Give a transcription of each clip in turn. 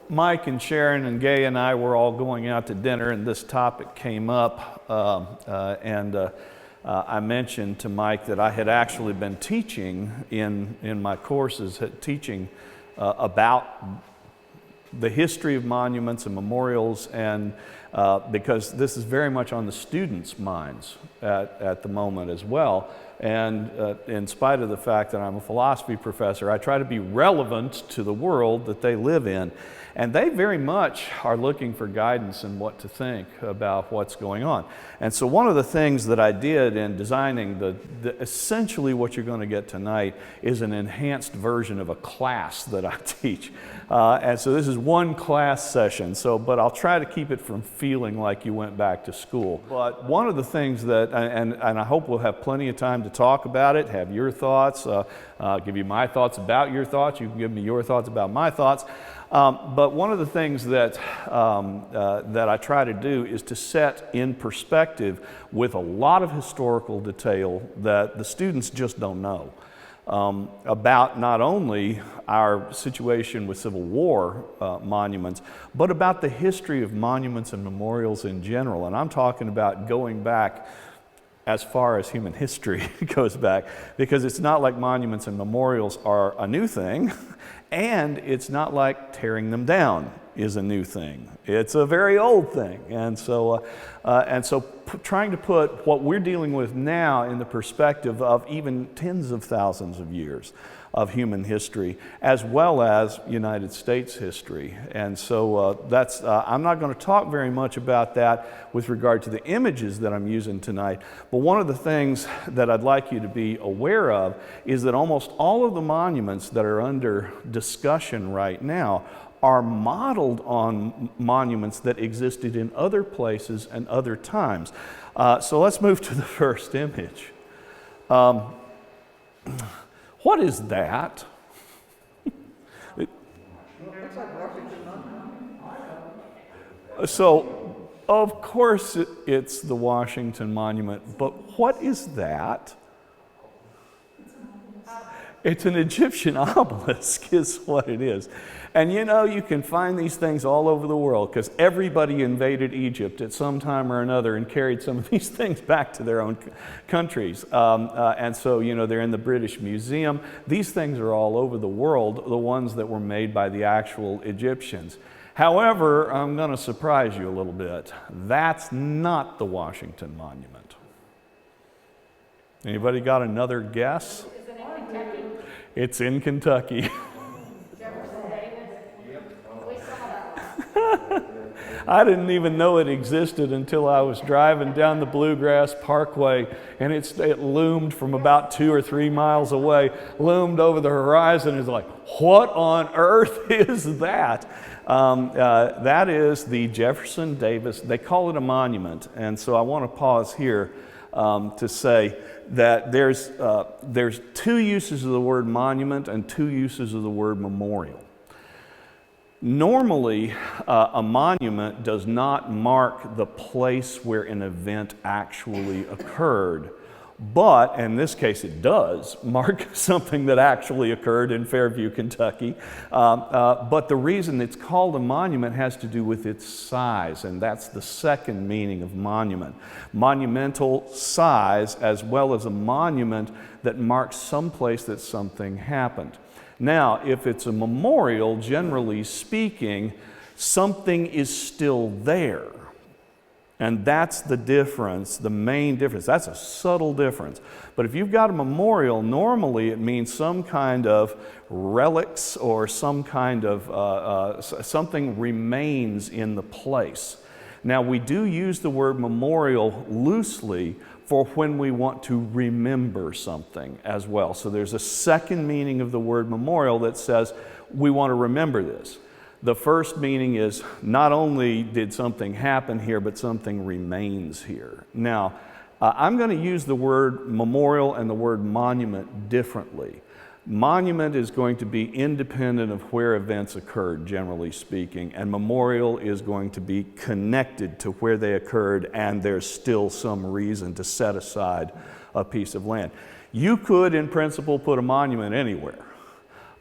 Mike and Sharon and Gay and I were all going out to dinner, and this topic came up, I mentioned to Mike that I had actually been teaching in my courses, teaching about the history of monuments and memorials, and because this is very much on the students' minds at the moment as well. And in spite of the fact that I'm a philosophy professor, I try to be relevant to the world that they live in. And they very much are looking for guidance in what to think about what's going on. And so one of the things that I did in designing essentially what you're going to get tonight is an enhanced version of a class that I teach. And so this is one class session, but I'll try to keep it from feeling like you went back to school. But one of the things that, and I hope we'll have plenty of time to talk about it, have your thoughts, give you my thoughts about your thoughts, you can give me your thoughts about my thoughts. But one of the things that I try to do is to set in perspective with a lot of historical detail that the students just don't know about not only our situation with Civil War monuments, but about the history of monuments and memorials in general. And I'm talking about going back as far as human history goes back, because it's not like monuments and memorials are a new thing, and it's not like tearing them down is a new thing. It's a very old thing. And so trying to put what we're dealing with now in the perspective of even tens of thousands of years of human history, as well as United States history. And so I'm not going to talk very much about that with regard to the images that I'm using tonight, but one of the things that I'd like you to be aware of is that almost all of the monuments that are under discussion right now are modeled on monuments that existed in other places and other times. So let's move to the first image. What is that? So, of course, it's the Washington Monument, but what is that? It's an Egyptian obelisk is what it is. And you know, you can find these things all over the world because everybody invaded Egypt at some time or another and carried some of these things back to their own countries. And so, you know, they're in the British Museum. These things are all over the world, the ones that were made by the actual Egyptians. However, I'm going to surprise you a little bit. That's not the Washington Monument. Anybody got another guess? Is it in Kentucky? It's in Kentucky. Jefferson, Davis? Yep. We saw that. I didn't even know it existed until I was driving down the Bluegrass Parkway, and it loomed from about 2 or 3 miles away, loomed over the horizon. It's like, what on earth is that? That is the Jefferson Davis. They call it a monument, and so I want to pause here to say that there's 2 uses of the word monument and 2 uses of the word memorial. Normally, a monument does not mark the place where an event actually occurred, but in this case it does mark something that actually occurred in Fairview, Kentucky. But the reason it's called a monument has to do with its size, and that's the second meaning of monument. Monumental size, as well as a monument that marks some place that something happened. Now, if it's a memorial, generally speaking, something is still there. And that's the difference, the main difference. That's a subtle difference. But if you've got a memorial, normally it means some kind of relics or some kind of something remains in the place. Now, we do use the word memorial loosely for when we want to remember something as well. So there's a second meaning of the word memorial that says we want to remember this. The first meaning is not only did something happen here, but something remains here. Now, I'm going to use the word memorial and the word monument differently. Monument is going to be independent of where events occurred, generally speaking, and memorial is going to be connected to where they occurred, and there's still some reason to set aside a piece of land. You could, in principle, put a monument anywhere.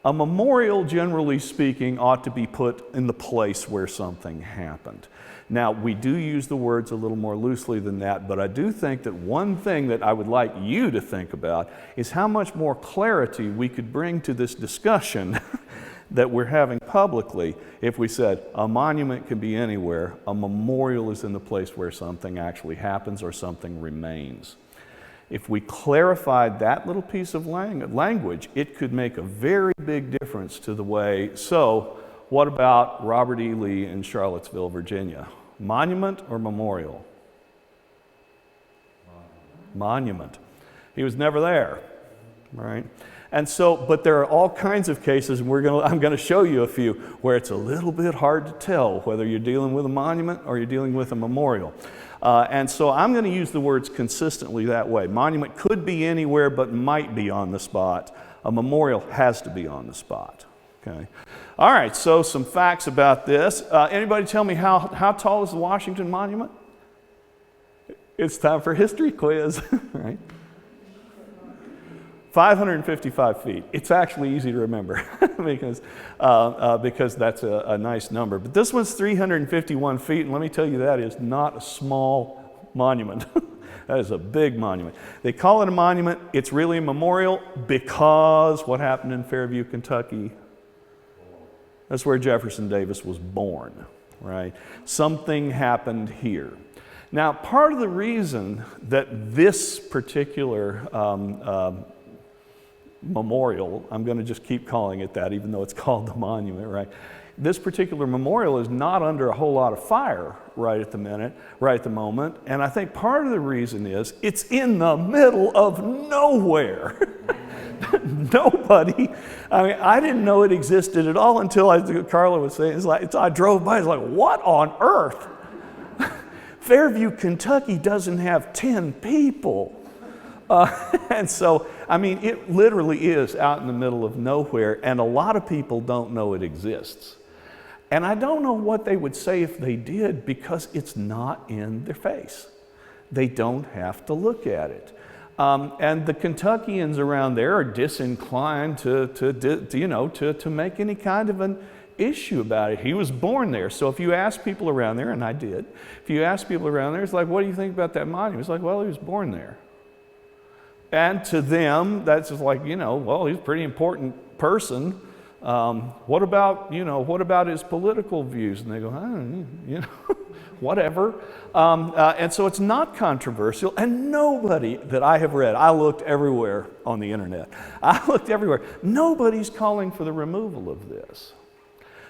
A memorial, generally speaking, ought to be put in the place where something happened. Now, we do use the words a little more loosely than that, but I do think that one thing that I would like you to think about is how much more clarity we could bring to this discussion that we're having publicly if we said a monument can be anywhere, a memorial is in the place where something actually happens or something remains. If we clarified that little piece of language, it could make a very big difference to the way. So, what about Robert E. Lee in Charlottesville, Virginia? Monument or memorial? Monument. He was never there, right? And so, but there are all kinds of cases, and I'm going to show you a few, where it's a little bit hard to tell whether you're dealing with a monument or you're dealing with a memorial. And so I'm going to use the words consistently that way. Monument could be anywhere but might be on the spot. A memorial has to be on the spot. Okay. All right, so some facts about this. Anybody tell me how tall is the Washington Monument? It's time for a history quiz, right? 555 feet. It's actually easy to remember because that's a nice number. But this one's 351 feet, and let me tell you, that is not a small monument. That is a big monument. They call it a monument. It's really a memorial because what happened in Fairview, Kentucky? That's where Jefferson Davis was born, right? Something happened here. Now, part of the reason that this particular memorial, I'm going to just keep calling it that even though it's called the monument, right? This particular memorial is not under a whole lot of fire right at the moment, and I think part of the reason is it's in the middle of nowhere. Nobody, I mean, I didn't know it existed at all until Carla was saying, I drove by, it's like, what on earth? Fairview, Kentucky doesn't have 10 people. And so, I mean, it literally is out in the middle of nowhere, and a lot of people don't know it exists. And I don't know what they would say if they did, because it's not in their face. They don't have to look at it. And the Kentuckians around there are disinclined to make any kind of an issue about it. He was born there. So if you ask people around there, and I did, if you ask people around there, it's like, what do you think about that monument? It's like, well, he was born there. And to them, that's just like, well, he's a pretty important person. What about his political views? And they go, whatever. And so it's not controversial, and nobody that I have read, I looked everywhere on the internet. I looked everywhere. Nobody's calling for the removal of this.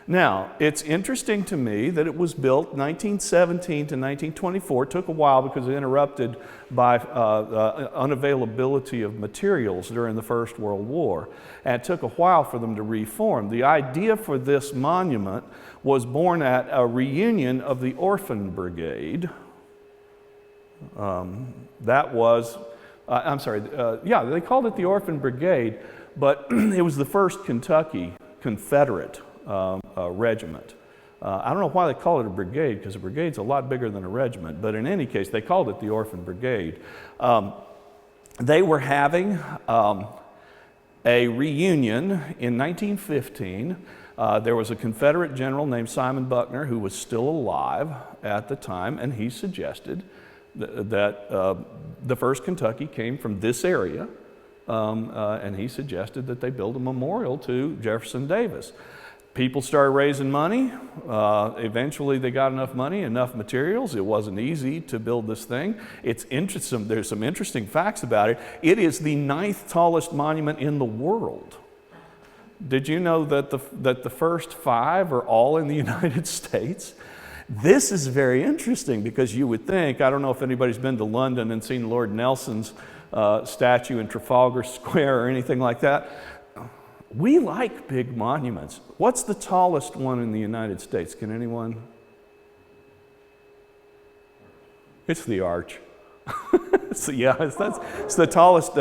Now, it's interesting to me that it was built 1917 to 1924. It took a while because it interrupted by unavailability of materials during the First World War. And it took a while for them to reform. The idea for this monument was born at a reunion of the Orphan Brigade. They called it the Orphan Brigade, but it was the 1st Kentucky Confederate regiment. I don't know why they call it a brigade, because a brigade's a lot bigger than a regiment, but in any case, they called it the Orphan Brigade. They were having a reunion in 1915. There was a Confederate general named Simon Buckner who was still alive at the time, and he suggested that the 1st Kentucky came from this area, and he suggested that they build a memorial to Jefferson Davis. People started raising money. Eventually they got enough money, enough materials. It wasn't easy to build this thing. It's interesting. There's some interesting facts about it. It is the 9th tallest monument in the world. Did you know that the first 5 are all in the United States? This is very interesting because you would think, I don't know if anybody's been to London and seen Lord Nelson's statue in Trafalgar Square or anything like that. We like big monuments. What's the tallest one in the United States? Can anyone? It's the Arch. It's the tallest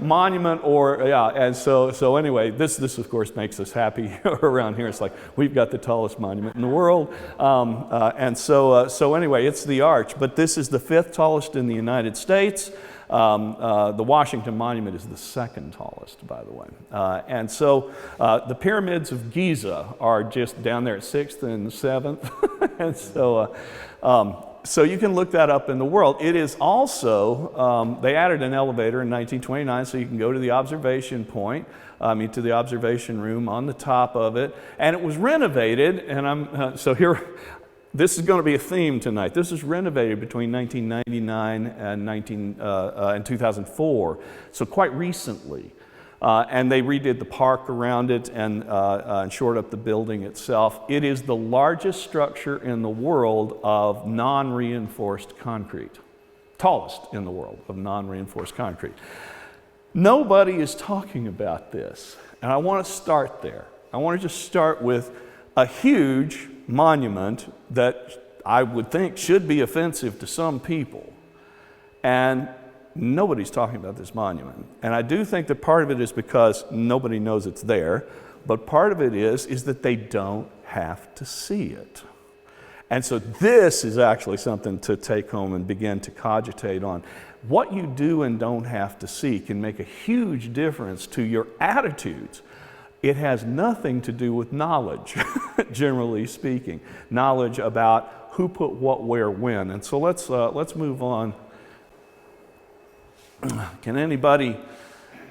monument, and so anyway, this of course makes us happy around here. It's like we've got the tallest monument in the world, and so anyway, it's the Arch. But this is the 5th tallest in the United States. The Washington Monument is the second tallest, by the way. And so the pyramids of Giza are just down there at 6th and 7th. And so you can look that up in the world. It is also, they added an elevator in 1929 so you can go to the observation point, to the observation room on the top of it. And it was renovated, and so here, this is going to be a theme tonight. This was renovated between 1999 and 2004, so quite recently. And they redid the park around it and shored up the building itself. It is the largest structure in the world of non-reinforced concrete. Tallest in the world of non-reinforced concrete. Nobody is talking about this, and I want to start there. I want to just start with a huge monument that I would think should be offensive to some people. And nobody's talking about this monument. And I do think that part of it is because nobody knows it's there, but part of it is that they don't have to see it. And so this is actually something to take home and begin to cogitate on. What you do and don't have to see can make a huge difference to your attitudes. It has nothing to do with knowledge, generally speaking. Knowledge about who put what where when. And so let's move on. Can anybody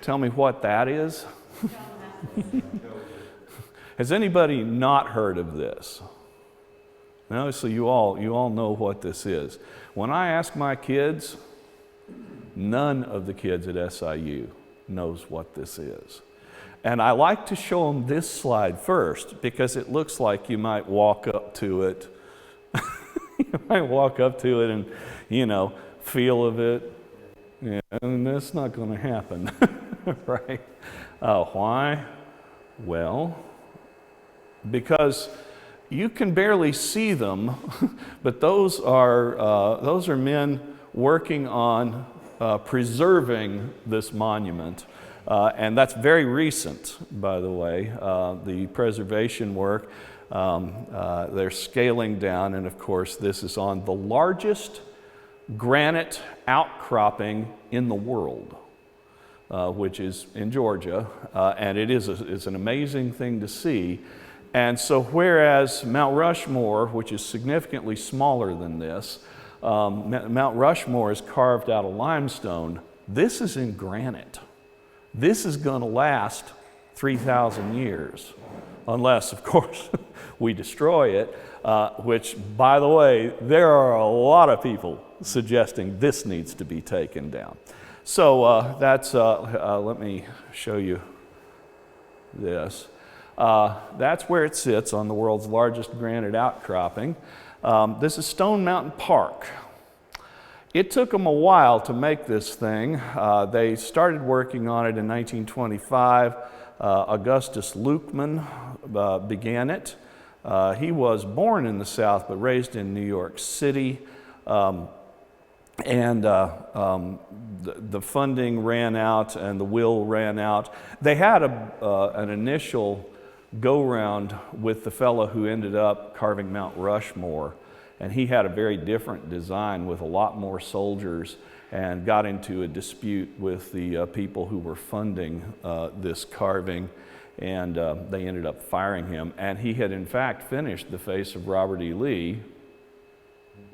tell me what that is? Has anybody not heard of this? No, so you all know what this is. When I ask my kids, none of the kids at SIU knows what this is. And I like to show them this slide first because it looks like you might walk up to it. You might walk up to it and, feel of it. Yeah, and that's not going to happen, right? Why? Well, because you can barely see them, but those are men working on preserving this monument. And that's very recent, by the way, the preservation work. They're scaling down, and of course, this is on the largest granite outcropping in the world, which is in Georgia, and it's an amazing thing to see. And so whereas Mount Rushmore, which is significantly smaller than this, Mount Rushmore is carved out of limestone, this is in granite. This is going to last 3,000 years, unless, of course, we destroy it, which, by the way, there are a lot of people suggesting this needs to be taken down. So let me show you this. That's where it sits on the world's largest granite outcropping. This is Stone Mountain Park. It took them a while to make this thing. They started working on it in 1925. Augustus Lukeman began it. He was born in the South but raised in New York City. And the funding ran out and the will ran out. They had an initial go-round with the fellow who ended up carving Mount Rushmore. And he had a very different design with a lot more soldiers and got into a dispute with the people who were funding this carving, and they ended up firing him. And he had in fact finished the face of Robert E. Lee,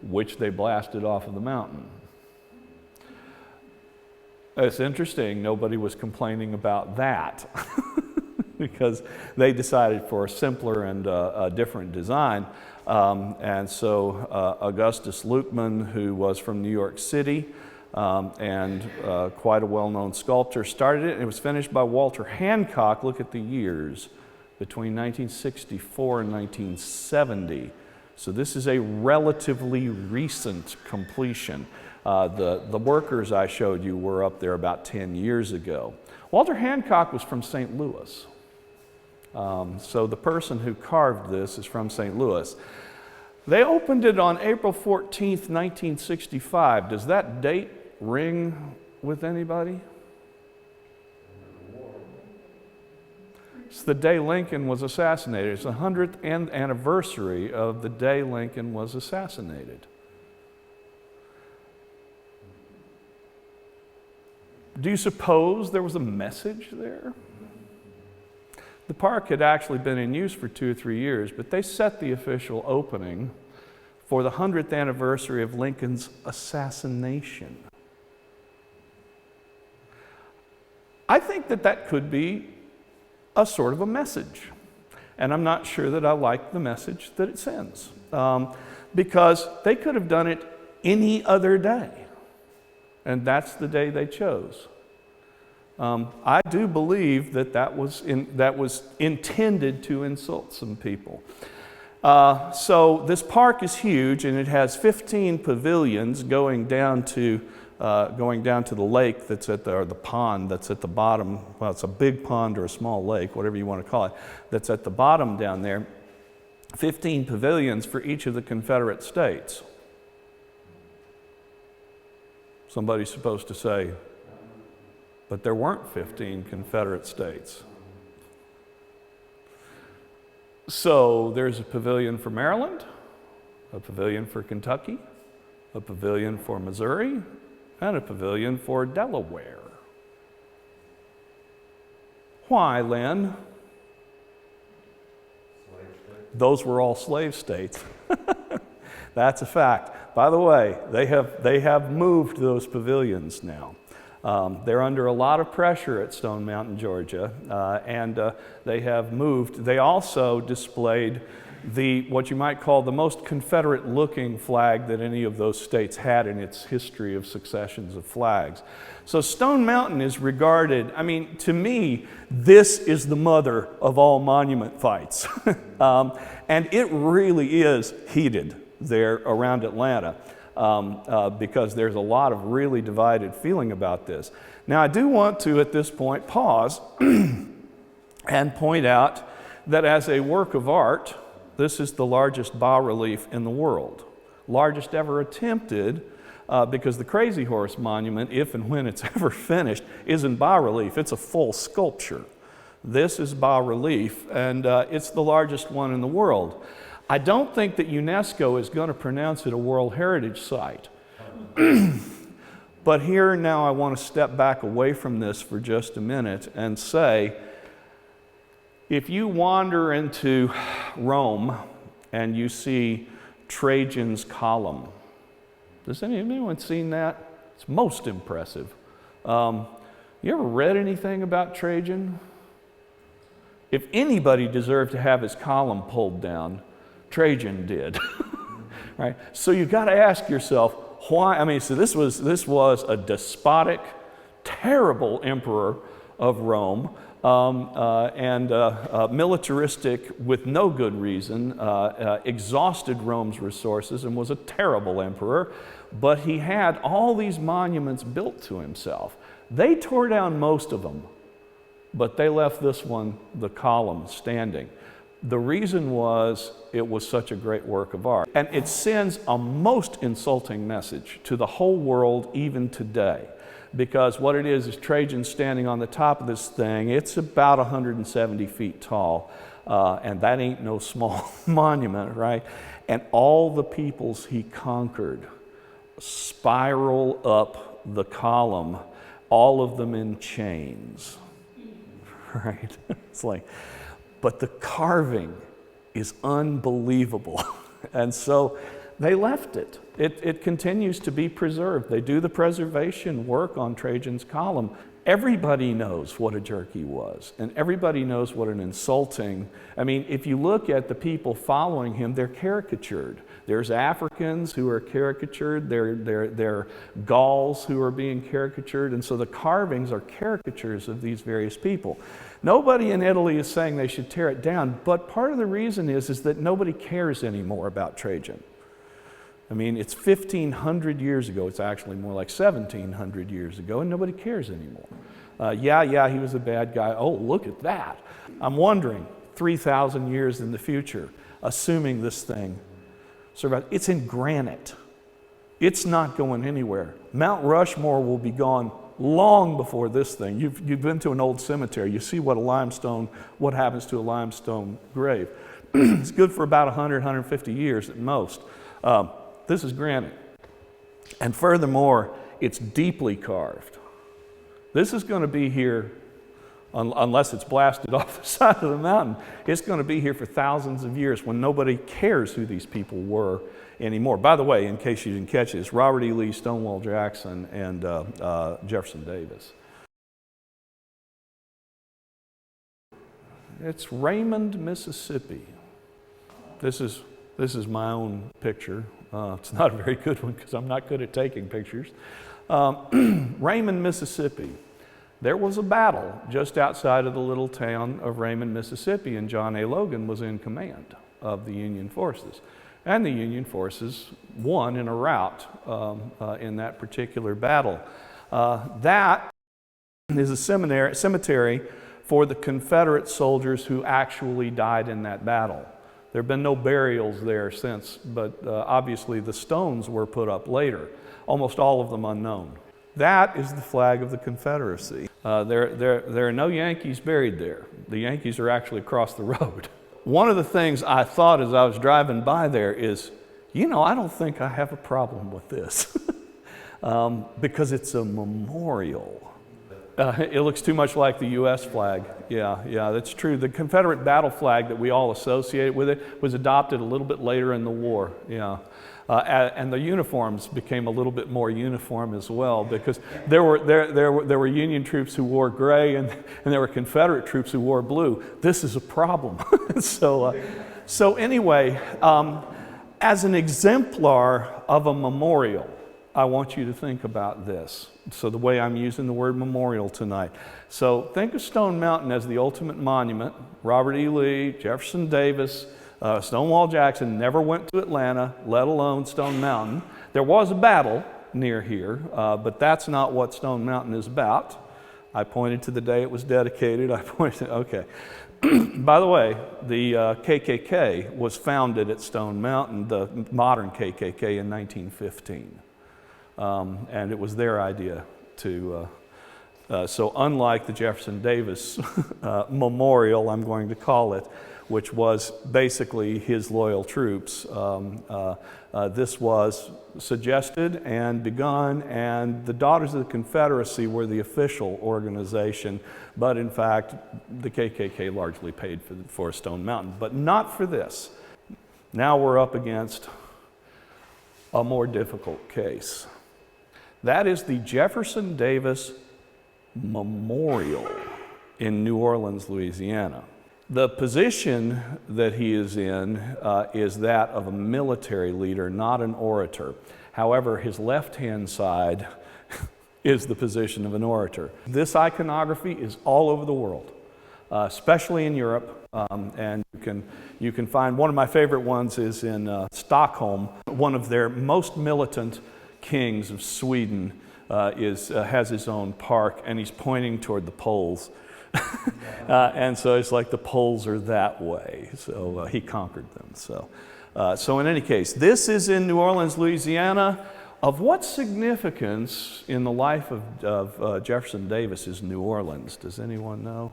which they blasted off of the mountain. It's interesting, nobody was complaining about that because they decided for a simpler and a different design. And so Augustus Lukeman, who was from New York City and quite a well-known sculptor, started it, and it was finished by Walter Hancock. Look at the years, between 1964 and 1970. So this is a relatively recent completion. The workers I showed you were up there about 10 years ago. Walter Hancock was from St. Louis. So the person who carved this is from St. Louis. They opened it on April 14th, 1965. Does that date ring with anybody? It's the day Lincoln was assassinated. It's the 100th anniversary of the day Lincoln was assassinated. Do you suppose there was a message there? The park had actually been in use for 2 or 3 years, but they set the official opening for the 100th anniversary of Lincoln's assassination. I think that that could be a sort of a message. And I'm not sure that I like the message that it sends. Because they could have done it any other day. And that's the day they chose. I do believe that that was intended to insult some people. So this park is huge, and it has 15 pavilions going down to the lake that's or the pond that's at the bottom. Well, it's a big pond or a small lake, whatever you want to call it, that's at the bottom down there. 15 pavilions for each of the Confederate states. Somebody's supposed to say, but there weren't 15 Confederate states. So there's a pavilion for Maryland, a pavilion for Kentucky, a pavilion for Missouri, and a pavilion for Delaware. Why, Len? Those were all slave states. That's a fact. By the way, they have moved those pavilions now. They're under a lot of pressure at Stone Mountain, Georgia, and they have moved. They also displayed what you might call the most Confederate-looking flag that any of those states had in its history of successions of flags. So Stone Mountain is regarded, I mean, to me, this is the mother of all monument fights. And it really is heated there around Atlanta. Because there's a lot of really divided feeling about this. Now, I do want to, at this point, pause and point out that as a work of art, this is the largest bas-relief in the world. Largest ever attempted, because the Crazy Horse Monument, if and when it's ever finished, isn't bas-relief. It's a full sculpture. This is bas-relief, and it's the largest one in the world. I don't think that UNESCO is going to pronounce it a World Heritage Site. But here now I want to step back away from this for just a minute and say, if you wander into Rome and you see Trajan's column, has anyone seen that? It's most impressive. You ever read anything about Trajan? If anybody deserved to have his column pulled down, Trajan did. Right? So you've got to ask yourself, why? I mean, so this was a despotic, terrible emperor of Rome, and militaristic with no good reason, exhausted Rome's resources, and was a terrible emperor. But he had all these monuments built to himself. They tore down most of them, but they left this one, the column, standing. The reason was it was such a great work of art. And it sends a most insulting message to the whole world even today. Because what it is Trajan standing on the top of this thing. It's about 170 feet tall. And that ain't no small monument, right? And all the peoples he conquered spiral up the column, all of them in chains. Right? It's like... But the carving is unbelievable. And so they left it. It continues to be preserved. They do the preservation work on Trajan's column. Everybody knows what a jerk he was, and everybody knows what an insulting, I mean, if you look at the people following him, they're caricatured. There's Africans who are caricatured, there are Gauls who are being caricatured, and so the carvings are caricatures of these various people. Nobody in Italy is saying they should tear it down, but part of the reason is that nobody cares anymore about Trajan. I mean, it's 1,500 years ago. It's actually more like 1,700 years ago, and nobody cares anymore. Yeah, he was a bad guy. Oh, look at that. I'm wondering, 3,000 years in the future, assuming this thing survives, it's in granite. It's not going anywhere. Mount Rushmore will be gone long before this thing. You've been to an old cemetery. You see what happens to a limestone grave. It's good for about 100, 150 years at most. This is granite. And furthermore, it's deeply carved. This is going to be here, unless it's blasted off the side of the mountain, it's going to be here for thousands of years when nobody cares who these people were anymore. By the way, in case you didn't catch it, it's Robert E. Lee, Stonewall Jackson, and Jefferson Davis. It's Raymond, Mississippi. This is my own picture. It's not a very good one because I'm not good at taking pictures. Raymond, Mississippi. There was a battle just outside of the little town of Raymond, Mississippi, and John A. Logan was in command of the Union forces. And the Union forces won in a rout in that particular battle. That is a cemetery for the Confederate soldiers who actually died in that battle. There have been no burials there since, but obviously the stones were put up later, almost all of them unknown. That is the flag of the Confederacy. There are no Yankees buried there. The Yankees are actually across the road. One of the things I thought as I was driving by there is, I don't think I have a problem with this because it's a memorial. It looks too much like the U.S. flag. Yeah, that's true. The Confederate battle flag that we all associate with it was adopted a little bit later in the war. And the uniforms became a little bit more uniform as well because there were Union troops who wore gray and there were Confederate troops who wore blue. This is a problem. So anyway, as an exemplar of a memorial, I want you to think about this. So the way I'm using the word memorial tonight. So think of Stone Mountain as the ultimate monument. Robert E. Lee, Jefferson Davis, Stonewall Jackson never went to Atlanta, let alone Stone Mountain. There was a battle near here, but that's not what Stone Mountain is about. I pointed to the day it was dedicated. Okay. By the way, the KKK was founded at Stone Mountain, the modern KKK, in 1915. And it was their idea to, so unlike the Jefferson Davis Memorial, I'm going to call it, which was basically his loyal troops, this was suggested and begun, and the Daughters of the Confederacy were the official organization, but in fact, the KKK largely paid for Stone Mountain, but not for this. Now we're up against a more difficult case. That is the Jefferson Davis Memorial in New Orleans, Louisiana. The position that he is in is that of a military leader, not an orator. However, his left-hand side is the position of an orator. This iconography is all over the world, especially in Europe, and you can find one of my favorite ones is in Stockholm. One of their most militant kings of Sweden has his own park, and he's pointing toward the poles. And so it's like the poles are that way. So he conquered them. So in any case, this is in New Orleans, Louisiana. Of what significance in the life of Jefferson Davis is New Orleans? Does anyone know?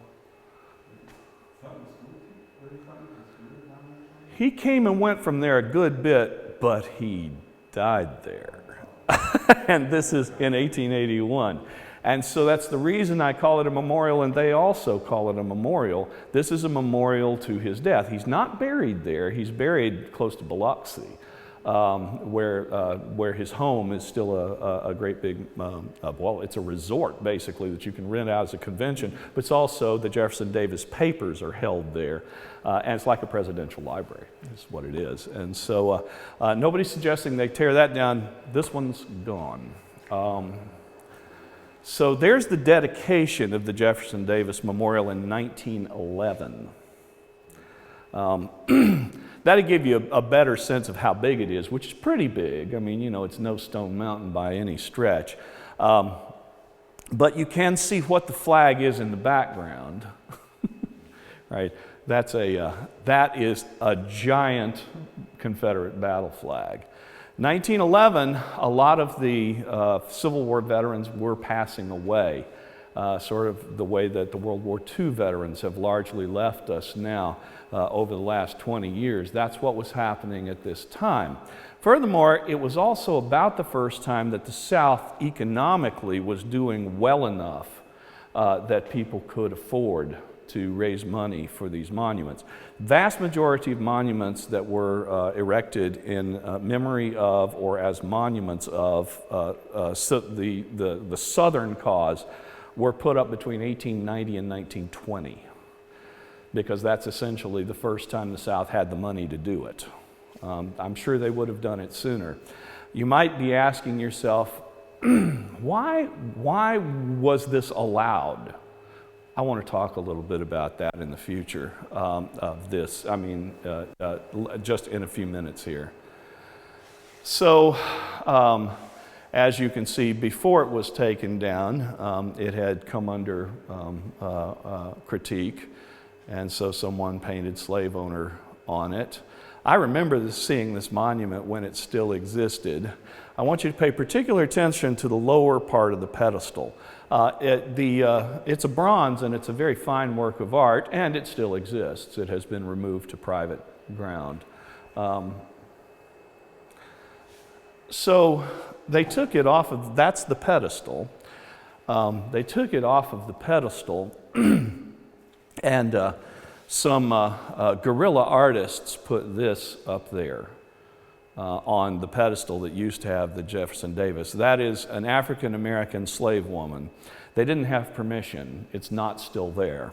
He came and went from there a good bit, but he died there. And this is in 1881. And so that's the reason I call it a memorial, and they also call it a memorial. This is a memorial to his death. He's not buried there. He's buried close to Biloxi, where his home is still a great big, well, it's a resort, basically, that you can rent out as a convention, but it's also the Jefferson Davis papers are held there. And it's like a presidential library, is what it is. And so nobody's suggesting they tear that down. This one's gone. So there's the dedication of the Jefferson Davis Memorial in 1911. That'll give you a better sense of how big it is, which is pretty big. I mean, it's no Stone Mountain by any stretch. But you can see what the flag is in the background, right? That is a giant Confederate battle flag. 1911, a lot of the Civil War veterans were passing away, sort of the way that the World War II veterans have largely left us now over the last 20 years. That's what was happening at this time. Furthermore, it was also about the first time that the South economically was doing well enough that people could afford to raise money for these monuments. Vast majority of monuments that were erected in memory of or as monuments of the Southern cause were put up between 1890 and 1920, because that's essentially the first time the South had the money to do it. I'm sure they would have done it sooner. You might be asking yourself, why was this allowed? I want to talk a little bit about that in the future of this. I mean, just in a few minutes here. So, as you can see, before it was taken down, it had come under critique, and so someone painted slave owner on it. I remember seeing this monument when it still existed. I want you to pay particular attention to the lower part of the pedestal. It's a bronze, and it's a very fine work of art, and it still exists. It has been removed to private ground. So they took it off of, that's the pedestal. They took it off of the pedestal, and some guerrilla artists put this up there on the pedestal that used to have the Jefferson Davis. That is an African American slave woman. They didn't have permission. It's not still there.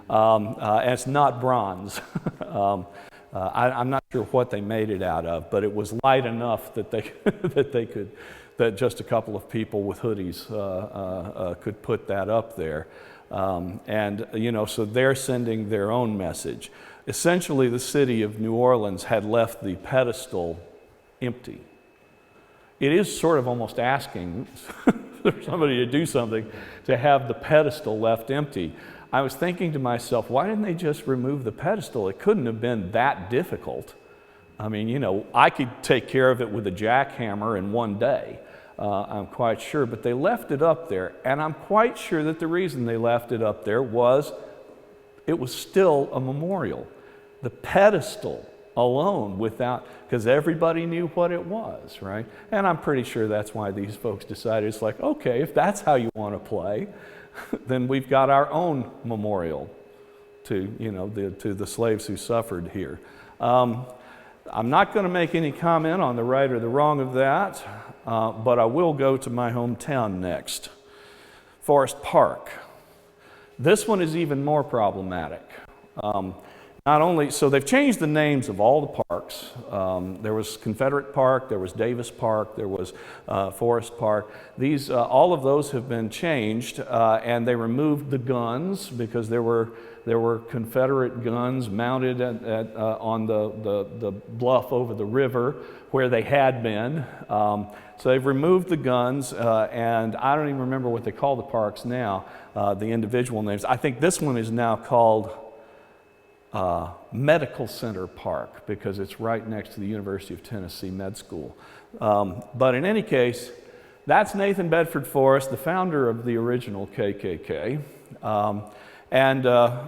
And it's not bronze. I'm not sure what they made it out of, but it was light enough that they that just a couple of people with hoodies could put that up there. And so they're sending their own message. Essentially, the city of New Orleans had left the pedestal empty. It is sort of almost asking for somebody to do something to have the pedestal left empty. I was thinking to myself, why didn't they just remove the pedestal? It couldn't have been that difficult. I mean, I could take care of it with a jackhammer in one day. I'm quite sure, but they left it up there, and I'm quite sure that the reason they left it up there was it was still a memorial. The pedestal alone, because everybody knew what it was, right? And I'm pretty sure that's why these folks decided, it's like, okay, if that's how you want to play, then we've got our own memorial to the slaves who suffered here. I'm not going to make any comment on the right or the wrong of that, but I will go to my hometown next, Forest Park. This one is even more problematic. So they've changed the names of all the parks. There was Confederate Park, there was Davis Park, there was Forest Park. All of those have been changed, and they removed the guns because there were Confederate guns mounted on the bluff over the river where they had been. So they've removed the guns, and I don't even remember what they call the parks now, the individual names. I think this one is now called Medical Center Park because it's right next to the University of Tennessee Med School. But in any case, that's Nathan Bedford Forrest, the founder of the original KKK, and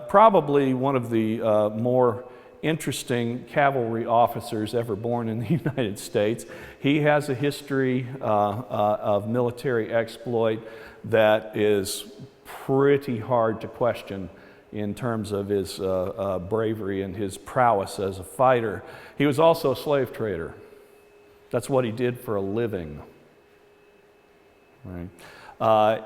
probably one of the more interesting cavalry officers ever born in the United States. He has a history of military exploit that is pretty hard to question in terms of his bravery and his prowess as a fighter. He was also a slave trader. That's what he did for a living. Right?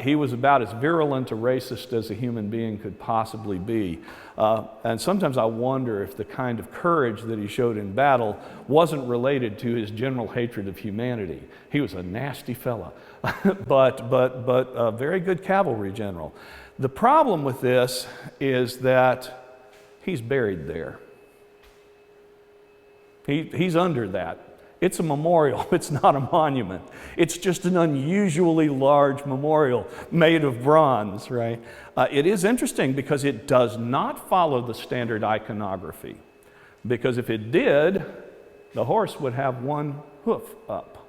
He was about as virulent a racist as a human being could possibly be. And sometimes I wonder if the kind of courage that he showed in battle wasn't related to his general hatred of humanity. He was a nasty fella, but a very good cavalry general. The problem with this is that he's buried there. He's under that. It's a memorial, it's not a monument. It's just an unusually large memorial made of bronze, right? It is interesting because it does not follow the standard iconography. Because if it did, the horse would have one hoof up.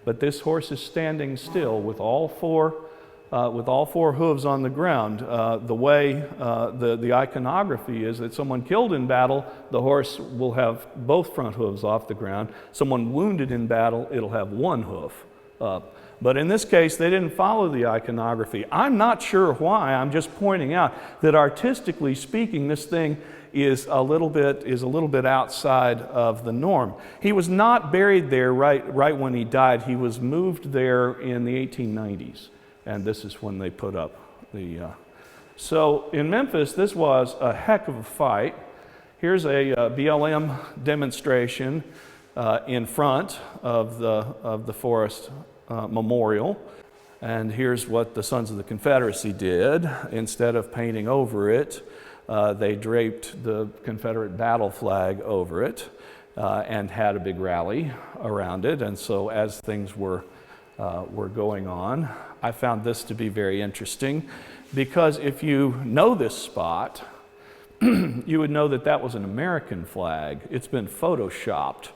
But this horse is standing still with all four hooves on the ground. The way the iconography is that someone killed in battle, the horse will have both front hooves off the ground. Someone wounded in battle, it'll have one hoof up. But in this case, they didn't follow the iconography. I'm not sure why. I'm just pointing out that artistically speaking, this thing is a little bit outside of the norm. He was not buried there right when he died. He was moved there in the 1890s, and this is when they put up the. So in Memphis, this was a heck of a fight. Here's a BLM demonstration in front of the Forest Memorial. And here's what the Sons of the Confederacy did. Instead of painting over it, they draped the Confederate battle flag over it and had a big rally around it. And so as things were going on, I found this to be very interesting, because if you know this spot, you would know that that was an American flag. It's been photoshopped.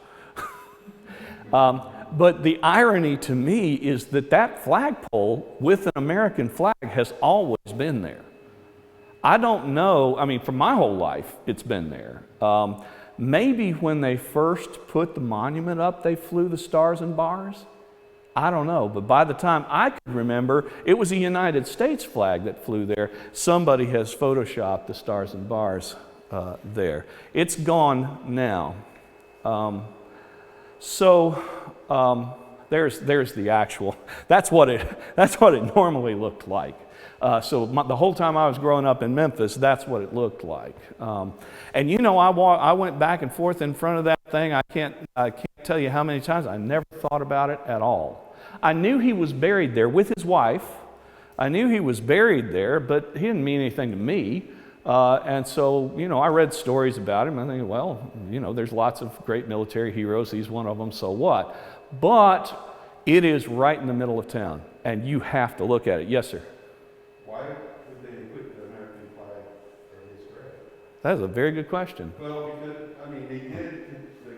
But the irony to me is that that flagpole with an American flag has always been there. I don't know, I mean, for my whole life, it's been there. Maybe when they first put the monument up, they flew the stars and bars. I don't know, but by the time I could remember, it was a United States flag that flew there. Somebody has photoshopped the stars and bars there. It's gone now. There's the actual. That's what it normally looked like. The whole time I was growing up in Memphis, that's what it looked like. And you know, I went back and forth in front of that thing. I can't tell you how many times. I never thought about it at all. I knew he was buried there with his wife. I knew he was buried there, but he didn't mean anything to me. And so, you know, I read stories about him. I think, well, you know, there's lots of great military heroes. He's one of them, so what? But it is right in the middle of town, and you have to look at it. Yes, sir? Why would they put the American flag at his grave? That is a very good question. Well, because, I mean, they did, the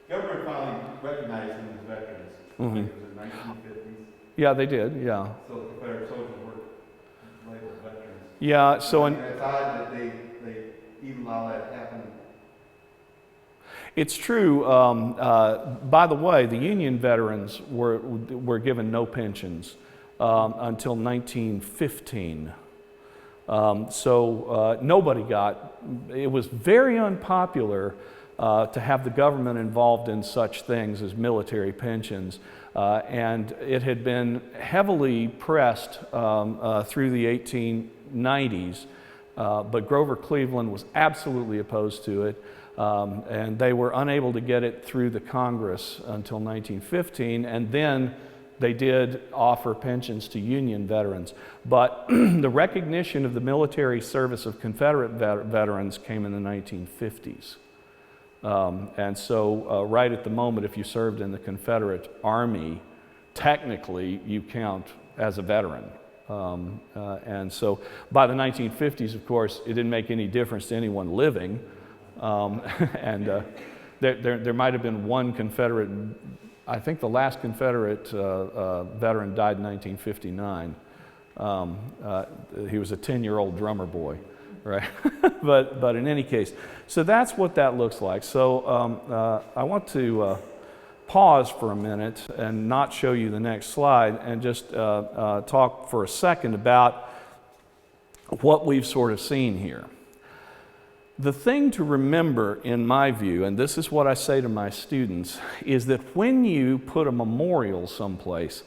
government finally recognized them as veterans. Mm-hmm. It was in the 1950s. Yeah, they did, yeah. So the Confederate soldiers were labeled veterans. Yeah, so It's odd that they even allow that to happen. it's true. By the way, the Union veterans were given no pensions until 1915. Nobody got. It was very unpopular to have the government involved in such things as military pensions, and it had been heavily pressed through the 1890s. But Grover Cleveland was absolutely opposed to it, and they were unable to get it through the Congress until 1915, and then they did offer pensions to Union veterans. But the recognition of the military service of Confederate veterans came in the 1950s. And so right at the moment, if you served in the Confederate Army, technically you count as a veteran. And so by the 1950s, of course, it didn't make any difference to anyone living. There might have been one Confederate, I think the last Confederate veteran died in 1959. He was a 10-year-old drummer boy, right? but in any case, so that's what that looks like. So I want to pause for a minute and not show you the next slide and just talk for a second about what we've sort of seen here. The thing to remember, in my view, and this is what I say to my students, is that when you put a memorial someplace,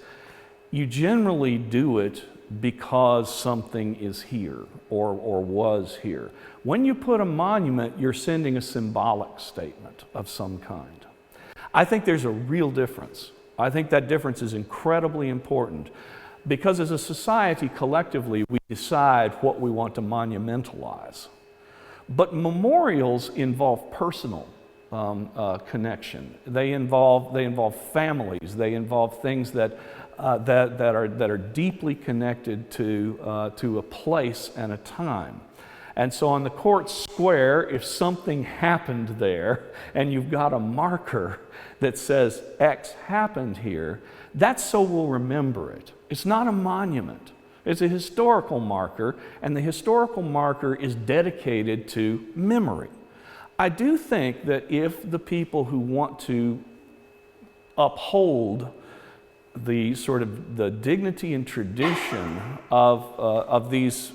you generally do it because something is here or was here. When you put a monument, you're sending a symbolic statement of some kind. I think there's a real difference. I think that difference is incredibly important because as a society, collectively, we decide what we want to monumentalize. But memorials involve personal connection. They involve families. They involve things that are deeply connected to a place and a time. And so on the court square, if something happened there and you've got a marker that says X happened here, that's so we'll remember it. It's not a monument. It's a historical marker, and the historical marker is dedicated to memory. I do think that if the people who want to uphold the sort of the dignity and tradition of these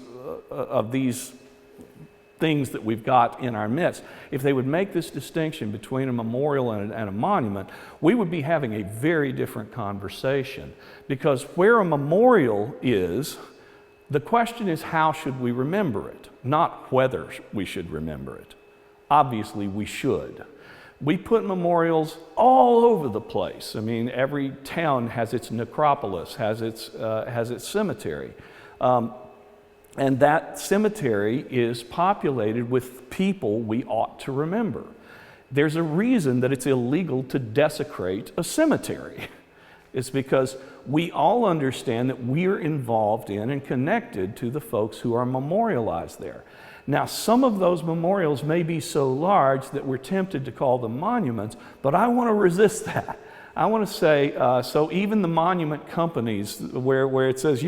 things that we've got in our midst. If they would make this distinction between a memorial and a monument, we would be having a very different conversation. Because where a memorial is, the question is how should we remember it, not whether we should remember it. Obviously, we should. We put memorials all over the place. I mean, every town has its necropolis, has its cemetery. And that cemetery is populated with people we ought to remember. There's a reason that it's illegal to desecrate a cemetery. It's because we all understand that we're involved in and connected to the folks who are memorialized there. Now, some of those memorials may be so large that we're tempted to call them monuments, but I want to resist that. I want to say, so even the monument companies where it says,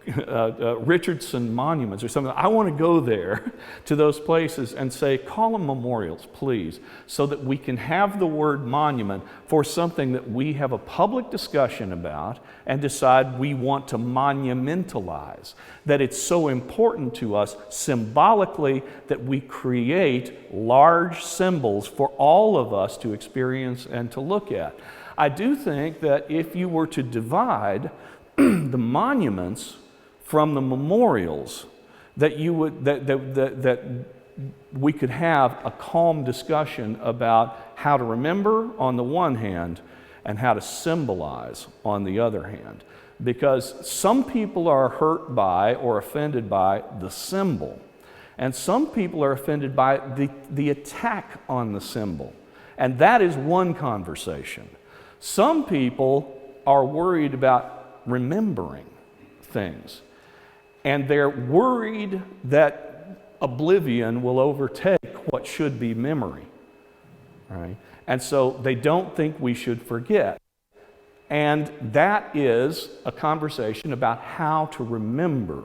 Richardson Monuments or something, I want to go there to those places and say, call them memorials, please, so that we can have the word monument for something that we have a public discussion about and decide we want to monumentalize, that it's so important to us symbolically that we create large symbols for all of us to experience and to look at. I do think that if you were to divide the monuments from the memorials, that you would that we could have a calm discussion about how to remember on the one hand and how to symbolize on the other hand. Because some people are hurt by or offended by the symbol, and some people are offended by the attack on the symbol. And that is one conversation. Some people are worried about remembering things, and they're worried that oblivion will overtake what should be memory, right? And so they don't think we should forget. And that is a conversation about how to remember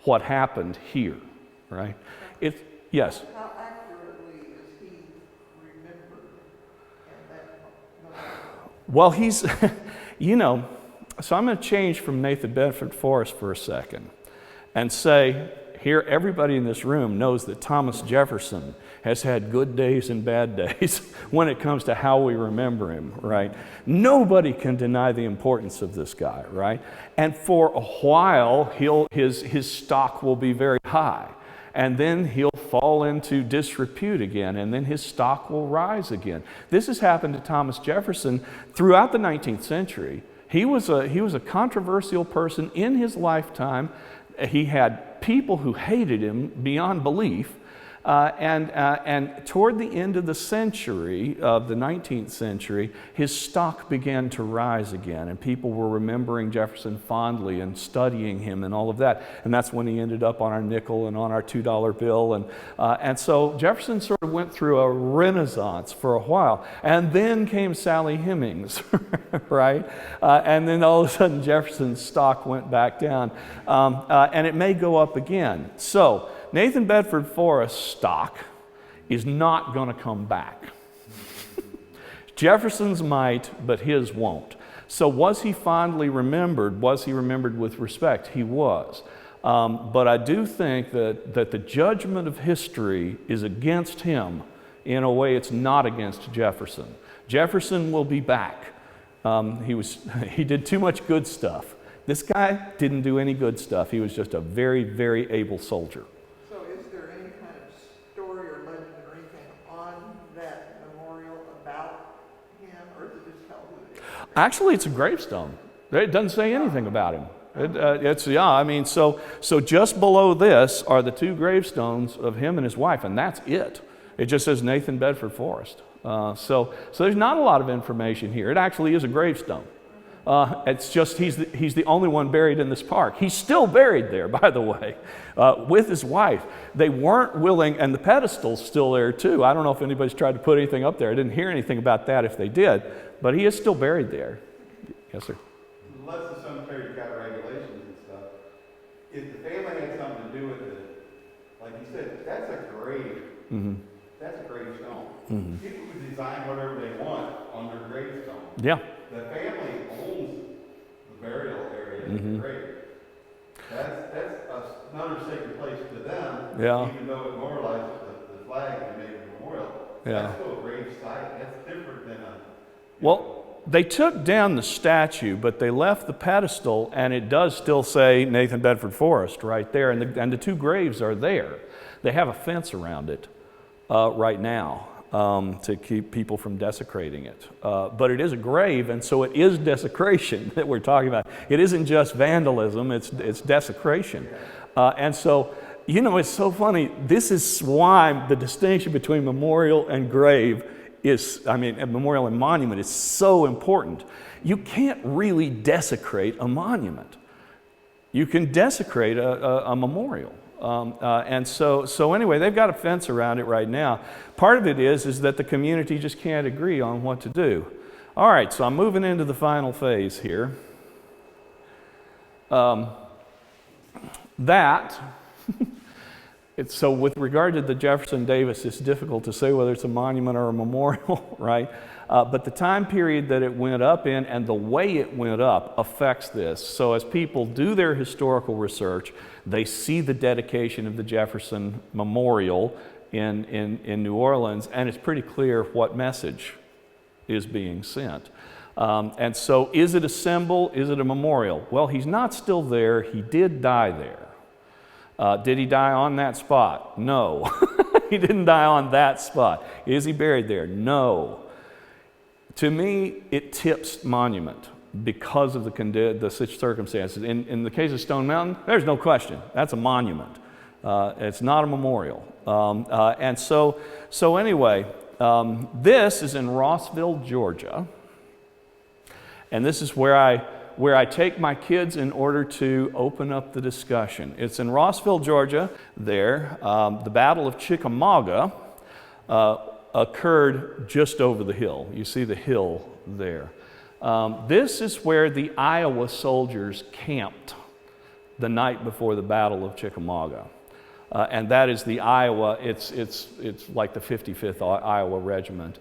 what happened here, right? Yes? How accurately is he remembered? Well, he's, so I'm going to change from Nathan Bedford Forrest for a second and say, here, everybody in this room knows that Thomas Jefferson has had good days and bad days when it comes to how we remember him, right? Nobody can deny the importance of this guy, right? And for a while, his stock will be very high. And then he'll fall into disrepute again, and then his stock will rise again. This has happened to Thomas Jefferson throughout the 19th century. He was a controversial person in his lifetime. He had people who hated him beyond belief. And toward the end of the century, of the 19th century, his stock began to rise again, and people were remembering Jefferson fondly and studying him and all of that. And that's when he ended up on our nickel and on our $2 bill. And so Jefferson sort of went through a renaissance for a while. And then came Sally Hemings, right? And then all of a sudden Jefferson's stock went back down. And it may go up again. So Nathan Bedford Forrest's stock is not going to come back. Jefferson's might, but his won't. So was he fondly remembered? Was he remembered with respect? He was. But I do think that the judgment of history is against him in a way it's not against Jefferson. Jefferson will be back. He did too much good stuff. This guy didn't do any good stuff. He was just a very, very able soldier. So is there any kind of story or legend or anything on that memorial about him, or does it just tell who it is? Actually, it's a gravestone. It doesn't say anything about him. So just below this are the two gravestones of him and his wife, and that's it. It just says Nathan Bedford Forrest. So there's not a lot of information here. It actually is a gravestone. It's just he's the only one buried in this park. He's still buried there, by the way, with his wife. They weren't willing, and the pedestal's still there too. I don't know if anybody's tried to put anything up there. I didn't hear anything about that if they did, but he is still buried there. Yes, sir. Unless the cemetery's got regulations and stuff, if the family had something to do with it, like you said, that's a grave. Mm-hmm. That's a gravestone. Mm-hmm. People can design whatever they want on their gravestone. Yeah. The family owns the grave. That's another sacred place to them, Yeah. even though it memorializes the flag and made a memorial. Yeah. That's still a grave site. That's different than a. Well, they took down the statue, but they left the pedestal, and it does still say Nathan Bedford Forrest right there, and the two graves are there. They have a fence around it right now to keep people from desecrating it. But it is a grave, and so it is desecration that we're talking about. It isn't just vandalism, it's desecration. And so, you know, it's so funny. This is why the distinction between memorial and grave a memorial and monument is so important. You can't really desecrate a monument. You can desecrate a memorial. And so anyway, they've got a fence around it right now. Part of it is that the community just can't agree on what to do. All right, so I'm moving into the final phase here. So with regard to the Jefferson Davis, it's difficult to say whether it's a monument or a memorial, right? But the time period that it went up in and the way it went up affects this. So as people do their historical research, they see the dedication of the Jefferson Memorial in New Orleans, and it's pretty clear what message is being sent. And so is it a symbol? Is it a memorial? Well, he's not still there. He did die there. Did he die on that spot? No. He didn't die on that spot. Is he buried there? No. To me, it tips monument because of the circumstances. In the case of Stone Mountain, there's no question. That's a monument. It's not a memorial. And so anyway, this is in Rossville, Georgia. And this is where I take my kids in order to open up the discussion. It's in Rossville, Georgia. There, the Battle of Chickamauga occurred just over the hill. You see the hill there. This is where the Iowa soldiers camped the night before the Battle of Chickamauga. And that is the Iowa, it's like the 55th Iowa Regiment,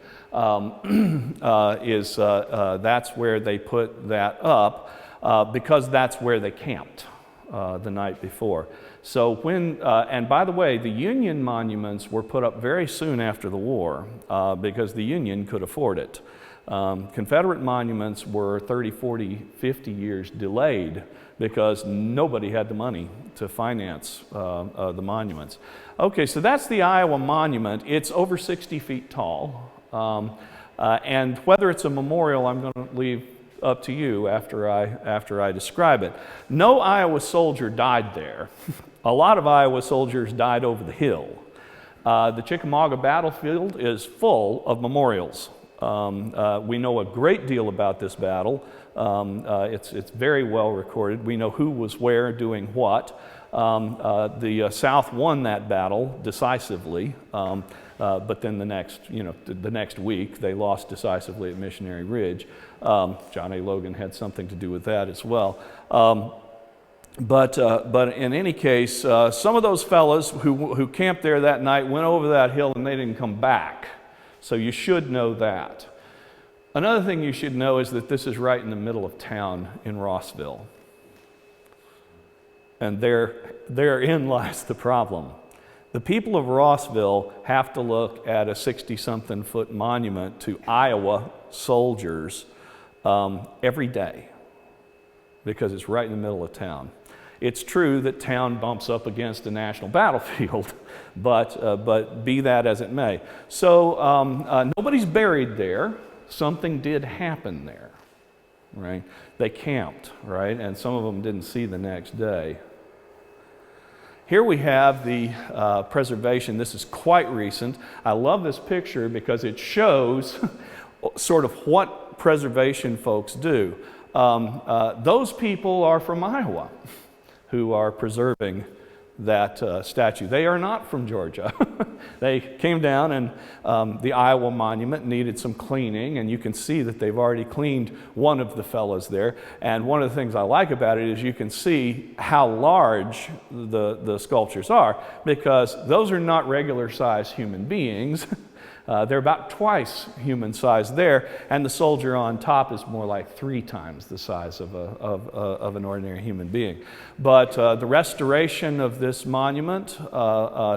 that's where they put that up because that's where they camped the night before. So and by the way, the Union monuments were put up very soon after the war because the Union could afford it. Confederate monuments were 30, 40, 50 years delayed because nobody had the money to finance the monuments. Okay, so that's the Iowa monument. It's over 60 feet tall. And whether it's a memorial, I'm going to leave up to you after I describe it. No Iowa soldier died there. A lot of Iowa soldiers died over the hill. The Chickamauga battlefield is full of memorials. We know a great deal about this battle. It's very well recorded. We know who was where doing what. The South won that battle decisively, but then the next week they lost decisively at Missionary Ridge. John A. Logan had something to do with that as well. But in any case, some of those fellas who camped there that night went over that hill and they didn't come back. So you should know that. Another thing you should know is that this is right in the middle of town in Rossville. And therein lies the problem. The people of Rossville have to look at a 60-something foot monument to Iowa soldiers every day because it's right in the middle of town. It's true that town bumps up against a national battlefield, but be that as it may. So nobody's buried there. Something did happen there, right? They camped, right? And some of them didn't see the next day. Here we have the preservation. This is quite recent. I love this picture because it shows sort of what preservation folks do. Those people are from Iowa who are preserving that statue. They are not from Georgia. They came down and the Iowa monument needed some cleaning, and you can see that they've already cleaned one of the fellas there. And one of the things I like about it is you can see how large the sculptures are, because those are not regular sized human beings. They're about twice human size there, and the soldier on top is more like 3 times the size of an ordinary human being. But the restoration of this monument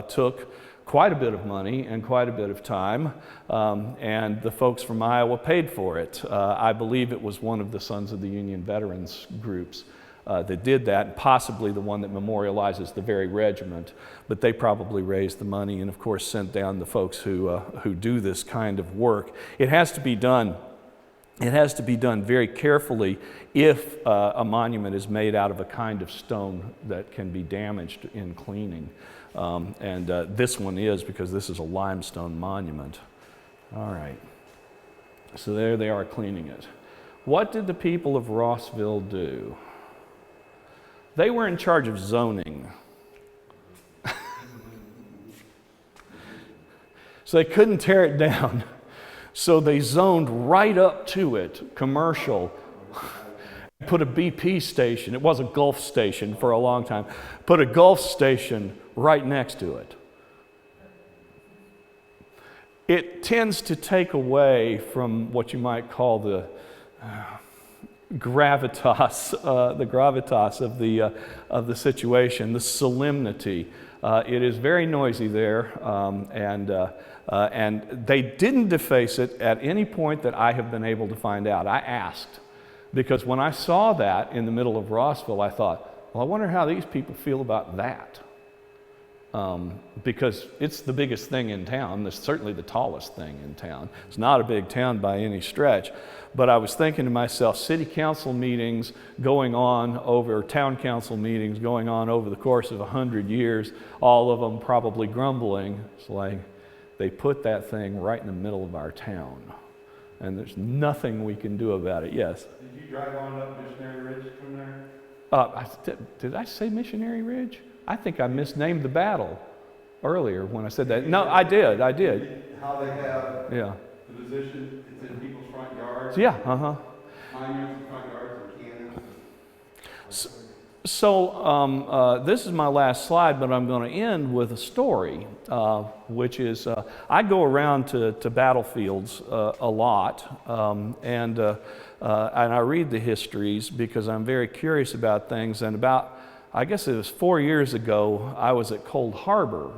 took quite a bit of money and quite a bit of time, and the folks from Iowa paid for it. I believe it was one of the Sons of the Union Veterans groups that did that, and possibly the one that memorializes the very regiment, but they probably raised the money and of course sent down the folks who do this kind of work. It has to be done very carefully if a monument is made out of a kind of stone that can be damaged in cleaning. This one is, because this is a limestone monument. All right, so there they are cleaning it. What did the people of Rossville do? They were in charge of zoning. So they couldn't tear it down. So they zoned right up to it, commercial. Put a BP station, it was a Gulf station for a long time, put a Gulf station right next to it. It tends to take away from what you might call the gravitas of the situation, the solemnity. It is very noisy there, and they didn't deface it at any point that I have been able to find out. I asked, because when I saw that in the middle of Rossville, I thought, well, I wonder how these people feel about that. Because it's the biggest thing in town. It's certainly the tallest thing in town. It's not a big town by any stretch. But I was thinking to myself, city council meetings going on over, town council meetings going on over the course of 100 years, all of them probably grumbling. It's like, they put that thing right in the middle of our town, and there's nothing we can do about it. Yes? Did you drive on up Missionary Ridge from there? Did I say Missionary Ridge? I think I misnamed the battle earlier when I said that. No, I did. How they have Yeah. the position, it's in people's front yards. Yeah, Monuments in front yards and cannons. So this is my last slide, but I'm going to end with a story, which is I go around to battlefields a lot, and I read the histories because I'm very curious about things. And I guess it was 4 years ago, I was at Cold Harbor.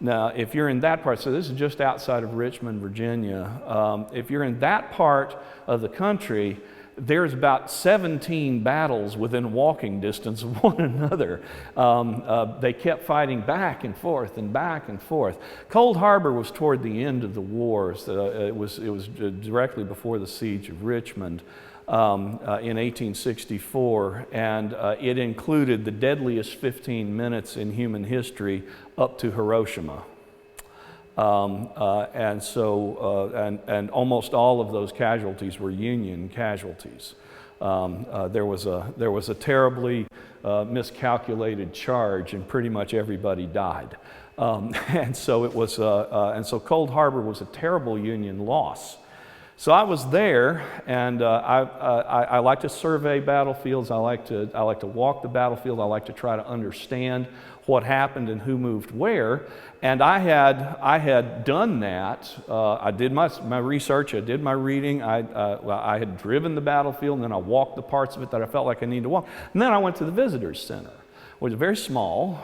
Now, if you're in that part, so this is just outside of Richmond, Virginia. If you're in that part of the country, there's about 17 battles within walking distance of one another. They kept fighting back and forth and back and forth. Cold Harbor was toward the end of the wars. It was directly before the siege of Richmond in 1864, and it included the deadliest 15 minutes in human history up to Hiroshima. And almost all of those casualties were Union casualties. There was a terribly miscalculated charge, and pretty much everybody died. And so Cold Harbor was a terrible Union loss. So I was there, and I like to survey battlefields. I like to walk the battlefield. I like to try to understand what happened and who moved where. And I had done that. I did my research. I did my reading. I had driven the battlefield, and then I walked the parts of it that I felt like I needed to walk. And then I went to the Visitors Center, which is very small.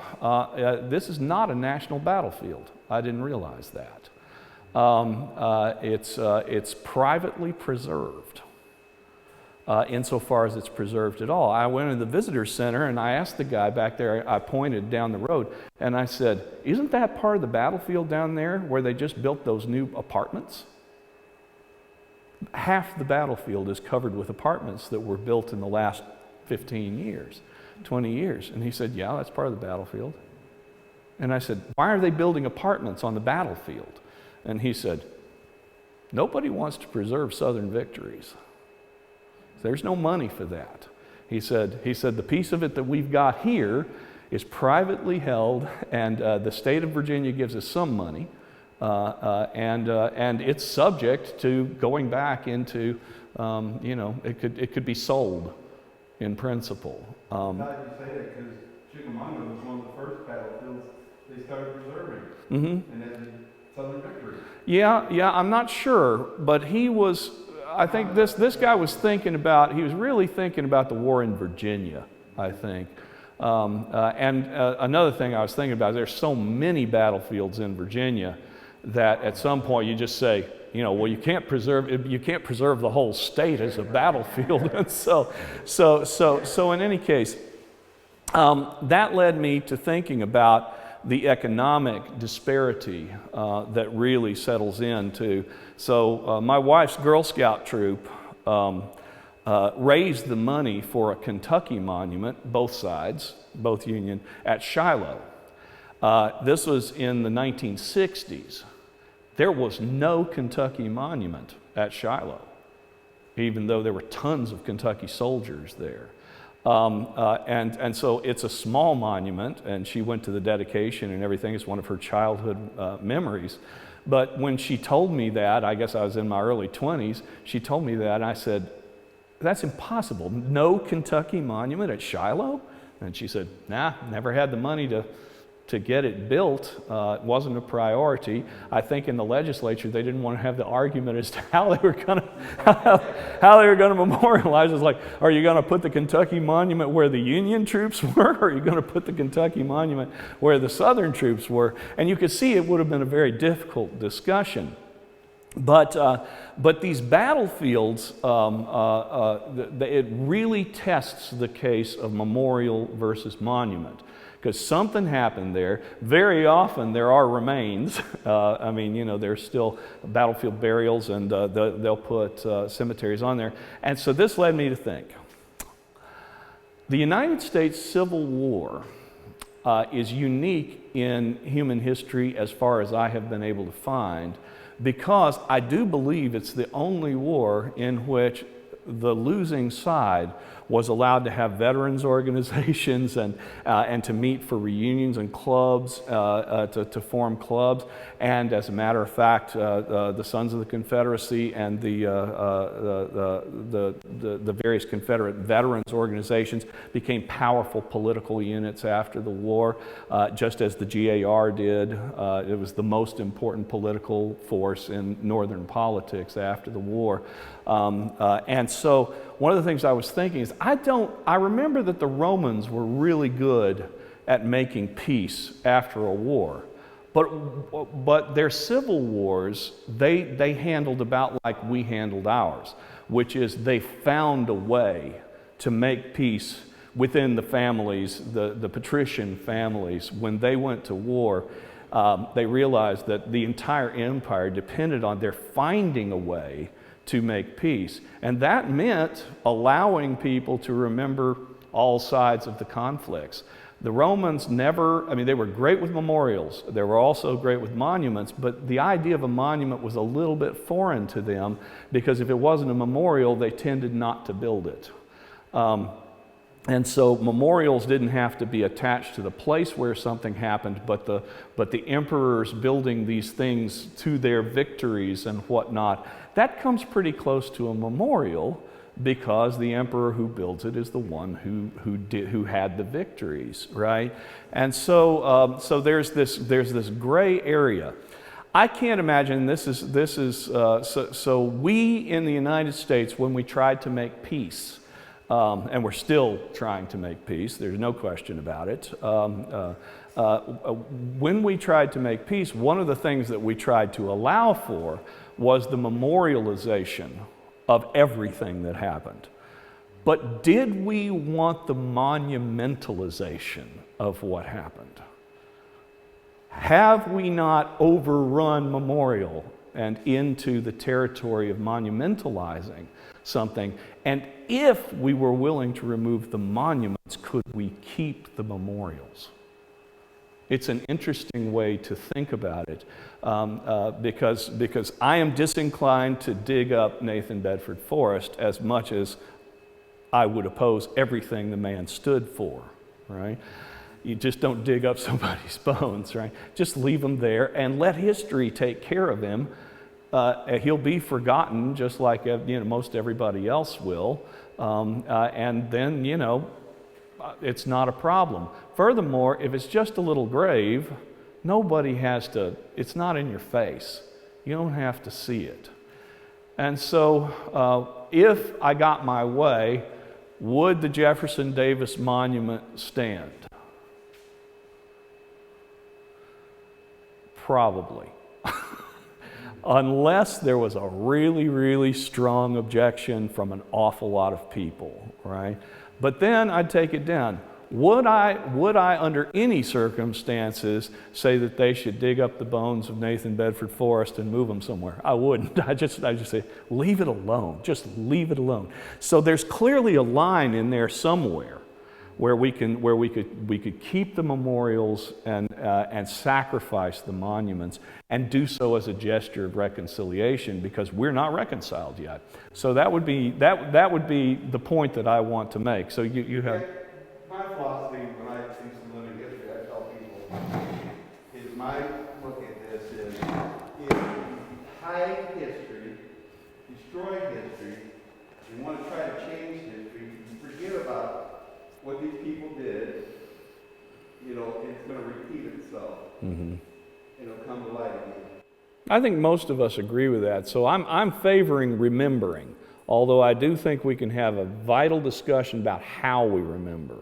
This is not a national battlefield. I didn't realize that. It's privately preserved, insofar as it's preserved at all. I went into the Visitors Center and I asked the guy back there, I pointed down the road, and I said, isn't that part of the battlefield down there where they just built those new apartments? Half the battlefield is covered with apartments that were built in the last 15 years, 20 years. And he said, yeah, that's part of the battlefield. And I said, why are they building apartments on the battlefield? And he said, nobody wants to preserve Southern victories. There's no money for that. He said the piece of it that we've got here is privately held, and the state of Virginia gives us some money, and it's subject to going back into, it could be sold in principle. I'm glad you say that, because Chickamauga was one of the first battlefields they started preserving. Mm-hmm. And then Southern victory. Yeah, I'm not sure, but I think this guy was he was really thinking about the war in Virginia, I think. Another thing I was thinking about is there's so many battlefields in Virginia that at some point you just say, well, you can't preserve the whole state as a battlefield. And so in any case, that led me to thinking about the economic disparity that really settles into. So my wife's Girl Scout troop raised the money for a Kentucky monument, both sides, both Union, at Shiloh. This was in the 1960s. There was no Kentucky monument at Shiloh, even though there were tons of Kentucky soldiers there. And so it's a small monument, and she went to the dedication and everything. It's one of her childhood memories. But when she told me that, I guess I was in my early 20s, she told me that, and I said, that's impossible. No Kentucky monument at Shiloh? And she said, nah, never had the money to get it built. It wasn't a priority. I think in the legislature they didn't want to have the argument as to how they were going to memorialize. It's like, are you going to put the Kentucky monument where the Union troops were, or are you going to put the Kentucky monument where the Southern troops were? And you could see it would have been a very difficult discussion. But these battlefields, it really tests the case of memorial versus monument. Because something happened there. Very often there are remains. There's still battlefield burials, and they'll put cemeteries on there. And so this led me to think. The United States Civil War is unique in human history as far as I have been able to find, because I do believe it's the only war in which the losing side was allowed to have veterans organizations and to meet for reunions and clubs, to form clubs. And as a matter of fact, the Sons of the Confederacy and the various Confederate veterans organizations became powerful political units after the war, just as the GAR did. It was the most important political force in Northern politics after the war. And so one of the things I was thinking is, I remember that the Romans were really good at making peace after a war. But their civil wars, they handled about like we handled ours, which is they found a way to make peace within the families, the patrician families. When they went to war, they realized that the entire empire depended on their finding a way to make peace. And that meant allowing people to remember all sides of the conflicts. The Romans they were great with memorials. They were also great with monuments, but the idea of a monument was a little bit foreign to them, because if it wasn't a memorial, they tended not to build it. And so memorials didn't have to be attached to the place where something happened, but the emperors building these things to their victories and whatnot. That comes pretty close to a memorial, because the emperor who builds it is the one who had the victories, right? And so there's this gray area. I can't imagine so we in the United States, when we tried to make peace, and we're still trying to make peace, there's no question about it. When we tried to make peace, one of the things that we tried to allow for was the memorialization of everything that happened. But did we want the monumentalization of what happened? Have we not overrun memorial and into the territory of monumentalizing something? And if we were willing to remove the monuments, could we keep the memorials? It's an interesting way to think about it, because I am disinclined to dig up Nathan Bedford Forrest as much as I would oppose everything the man stood for, right? You just don't dig up somebody's bones, right? Just leave them there and let history take care of him. He'll be forgotten just like most everybody else will, and then it's not a problem. Furthermore, if it's just a little grave, nobody has to. It's not in your face. You don't have to see it. And so if I got my way, would the Jefferson Davis Monument stand? Probably. Unless there was a really, really strong objection from an awful lot of people, right? But then I'd take it down. Would I, under any circumstances, say that they should dig up the bones of Nathan Bedford Forrest and move them somewhere? I wouldn't. I just say, leave it alone. Just leave it alone. So there's clearly a line in there somewhere where we could keep the memorials and sacrifice the monuments and do so as a gesture of reconciliation, because we're not reconciled yet. So that would be the point that I want to make. So you have. My philosophy when I see some living history, I tell people, is my look at this is if you hide history, destroy history, and want to try to change history, you forget about what these people did, you know, it's going to repeat itself. Mm-hmm. It'll come to light again. I think most of us agree with that. So I'm favoring remembering, although I do think we can have a vital discussion about how we remember.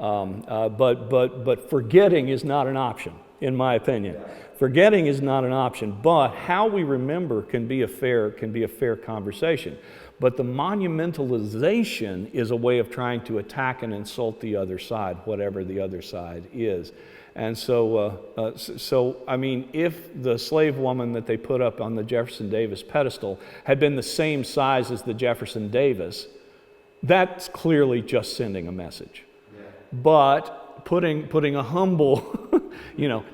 But forgetting is not an option, in my opinion. Forgetting is not an option, but how we remember can be a fair conversation. But the monumentalization is a way of trying to attack and insult the other side, whatever the other side is. And so I mean, if the slave woman that they put up on the Jefferson Davis pedestal had been the same size as the Jefferson Davis, that's clearly just sending a message. But putting a humble,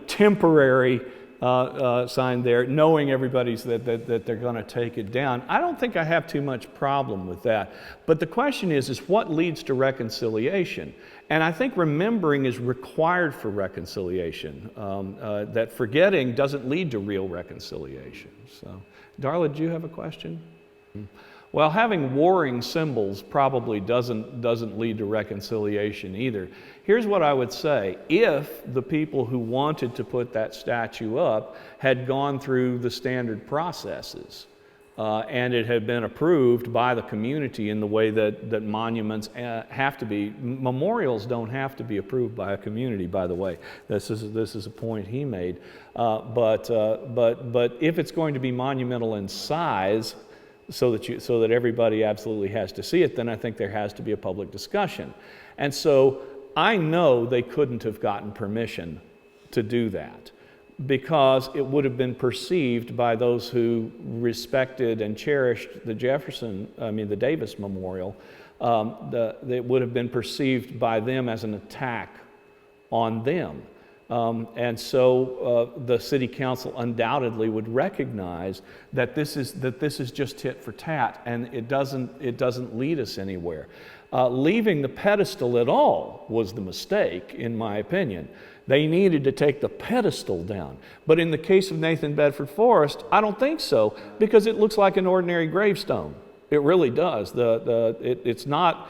temporary sign there, knowing everybody's that they're going to take it down, I don't think I have too much problem with that. But the question is what leads to reconciliation? And I think remembering is required for reconciliation. That forgetting doesn't lead to real reconciliation. So, Darla, do you have a question? Well, having warring symbols probably doesn't lead to reconciliation either. Here's what I would say. If the people who wanted to put that statue up had gone through the standard processes and it had been approved by the community in the way that monuments have to be, memorials don't have to be approved by a community, by the way. This is a point he made. But if it's going to be monumental in size, so that everybody absolutely has to see it, then I think there has to be a public discussion. And so I know they couldn't have gotten permission to do that because it would have been perceived by those who respected and cherished the the Davis Memorial, it would have been perceived by them as an attack on them. And so the city council undoubtedly would recognize that this is just tit for tat, and it doesn't lead us anywhere. Leaving the pedestal at all was the mistake, in my opinion. They needed to take the pedestal down. But in the case of Nathan Bedford Forrest, I don't think so, because it looks like an ordinary gravestone. It really does. It's not.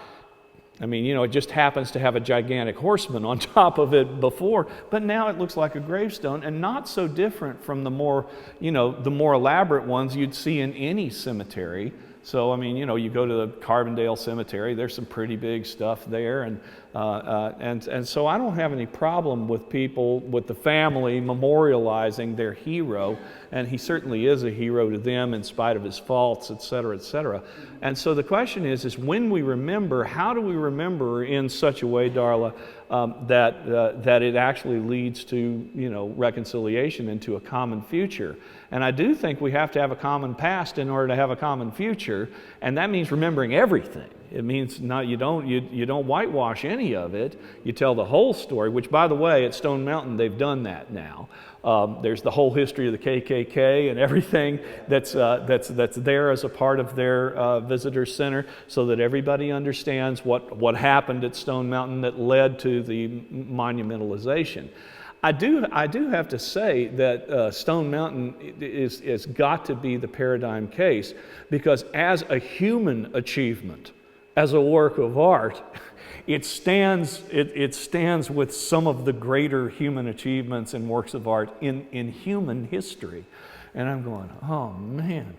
I mean, it just happens to have a gigantic horseman on top of it before, but now it looks like a gravestone, and not so different from the more elaborate ones you'd see in any cemetery. So, I mean, you go to the Carbondale Cemetery, there's some pretty big stuff there, and so I don't have any problem with the family memorializing their hero, and he certainly is a hero to them in spite of his faults, et cetera, et cetera. And so the question is when we remember, how do we remember in such a way, Darla, that it actually leads to reconciliation into a common future? And I do think we have to have a common past in order to have a common future, and that means remembering everything. It means you don't whitewash any of it. You tell the whole story, which, by the way, at Stone Mountain they've done that now. There's the whole history of the KKK and everything that's there as a part of their visitor center, so that everybody understands what happened at Stone Mountain that led to the monumentalization. I do have to say that Stone Mountain is got to be the paradigm case, because as a human achievement, as a work of art, it stands with some of the greater human achievements and works of art in human history. And I'm going, oh man,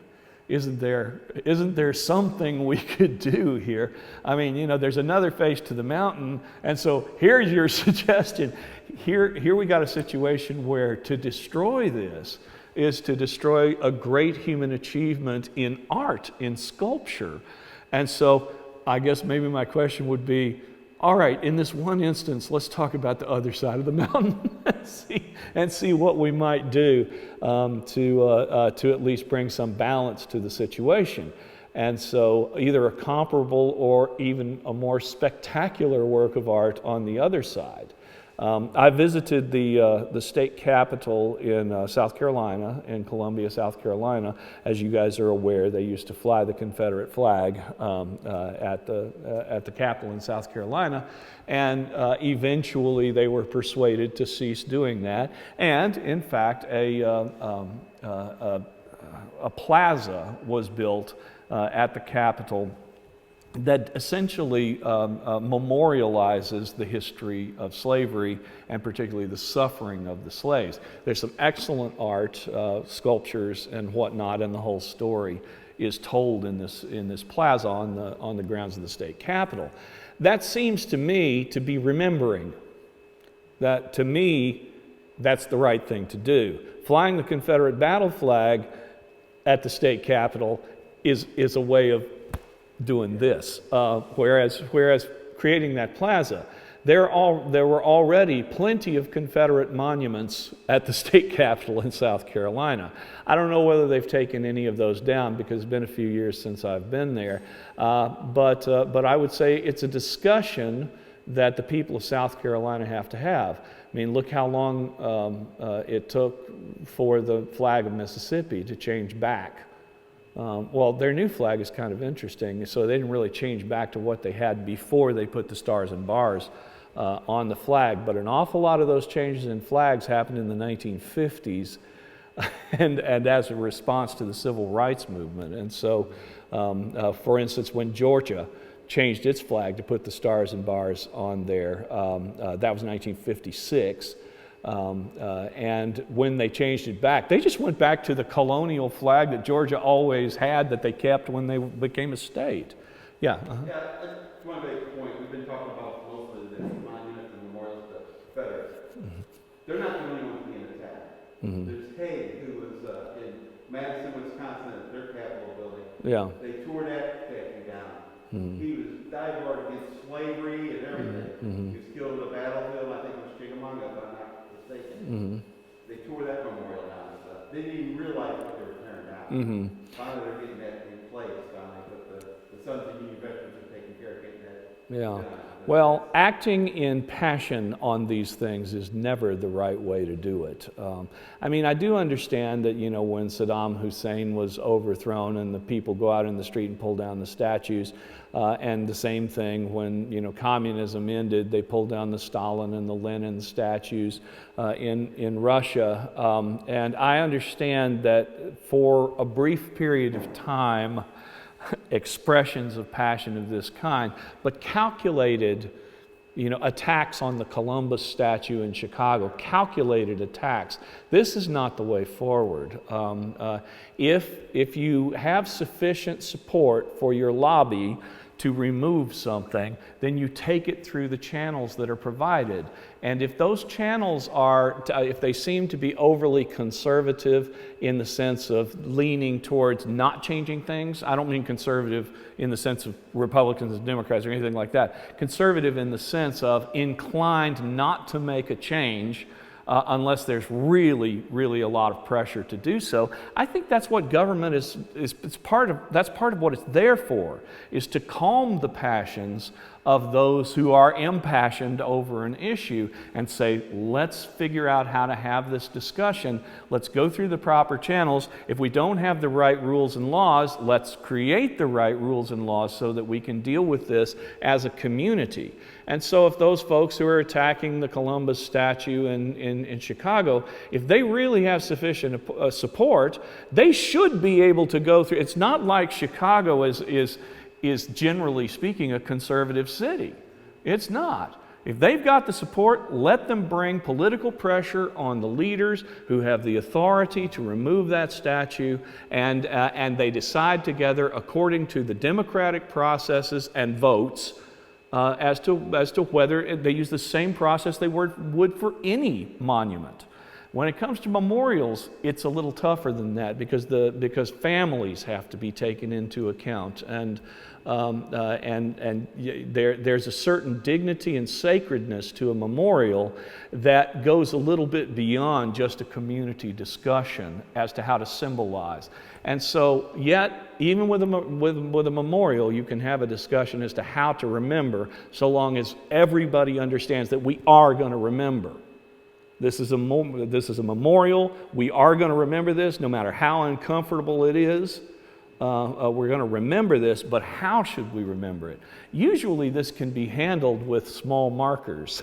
isn't there something we could do here? I mean, you know, there's another face to the mountain, and so here's your suggestion. Here we got a situation where to destroy this is to destroy a great human achievement in art, in sculpture. And so I guess maybe my question would be, all right, in this one instance, let's talk about the other side of the mountain and see what we might do to at least bring some balance to the situation. And so either a comparable or even a more spectacular work of art on the other side. I visited the state capitol in South Carolina, in Columbia, South Carolina. As you guys are aware, they used to fly the Confederate flag at the Capitol in South Carolina, and eventually they were persuaded to cease doing that. And in fact, a plaza was built at the Capitol that essentially memorializes the history of slavery and particularly the suffering of the slaves. There's some excellent art, sculptures and whatnot, and the whole story is told in this plaza on the grounds of the state capitol. That seems to me to be remembering. That to me, that's the right thing to do. Flying the Confederate battle flag at the state capitol is a way of doing this, whereas creating that plaza, there were already plenty of Confederate monuments at the state capitol in South Carolina. I don't know whether they've taken any of those down because it's been a few years since I've been there, but I would say it's a discussion that the people of South Carolina have to have. I mean, look how long it took for the flag of Mississippi to change back. Well, their new flag is kind of interesting. So they didn't really change back to what they had before they put the stars and bars on the flag. But an awful lot of those changes in flags happened in the 1950s and as a response to the civil rights movement. And so, for instance, when Georgia changed its flag to put the stars and bars on there, that was 1956. And when they changed it back, they just went back to the colonial flag that Georgia always had that they kept when they became a state. Yeah. Uh-huh. Yeah, I just want to make a point. We've been talking about mostly the monuments and memorials to Confederates. Mm-hmm. They're not the only ones being attacked. Mm-hmm. There's Haig, who was in Madison, Wisconsin, at their Capitol building. Yeah. They tore that statue down. Mm-hmm. He was diehard against slavery and everything. Mm-hmm. He was killed in the battlefield. I think it was Chickamauga, if I'm not mistaken. Mm-hmm. They tore that memorial down and stuff. They didn't even realize what they were tearing down. Mm-hmm. Finally, they're getting that in place. Finally, but the Sons of Union veterans are taking care of getting that. Yeah. Well, acting in passion on these things is never the right way to do it. I mean, I do understand that, you know, when Saddam Hussein was overthrown and the people go out in the street and pull down the statues, and the same thing when, you know, communism ended, they pulled down the Stalin and the Lenin statues in Russia. And I understand that for a brief period of time, expressions of passion of this kind, but calculated, you know, attacks on the Columbus statue in Chicago, calculated attacks. This is not the way forward. If you have sufficient support for your lobby to remove something, then you take it through the channels that are provided. And if those channels are, if they seem to be overly conservative in the sense of leaning towards not changing things, I don't mean conservative in the sense of Republicans and Democrats or anything like that, conservative in the sense of inclined not to make a change unless there's really, really a lot of pressure to do so. I think that's what government is part of. That's part of what it's there for, is to calm the passions of those who are impassioned over an issue and say, let's figure out how to have this discussion. Let's go through the proper channels. If we don't have the right rules and laws, let's create the right rules and laws so that we can deal with this as a community. And so if those folks who are attacking the Columbus statue in Chicago, if they really have sufficient support, they should be able to go through. It's not like Chicago is generally speaking a conservative city. It's not. If they've got the support, let them bring political pressure on the leaders who have the authority to remove that statue, and they decide together according to the democratic processes and votes as to whether they use the same process they would for any monument. When it comes to memorials, it's a little tougher than that because families have to be taken into account, and there's a certain dignity and sacredness to a memorial that goes a little bit beyond just a community discussion as to how to symbolize. And so, yet, even with a memorial, you can have a discussion as to how to remember, so long as everybody understands that we are going to remember. This is a memorial. We are going to remember this, no matter how uncomfortable it is. We're going to remember this, but how should we remember it? Usually this can be handled with small markers,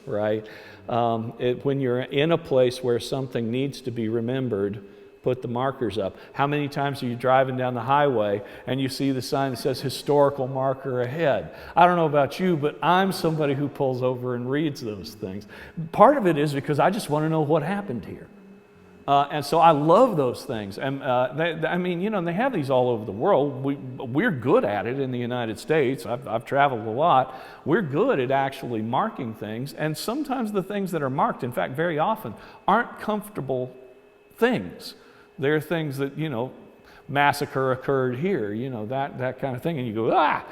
right? When you're in a place where something needs to be remembered, put the markers up. How many times are you driving down the highway and you see the sign that says historical marker ahead? I don't know about you, but I'm somebody who pulls over and reads those things. Part of it is because I just want to know what happened here. And so I love those things. And they have these all over the world. We're good at it in the United States. I've traveled a lot. We're good at actually marking things. And sometimes the things that are marked, in fact, very often, aren't comfortable things. There are things that, massacre occurred here, that kind of thing. And you go,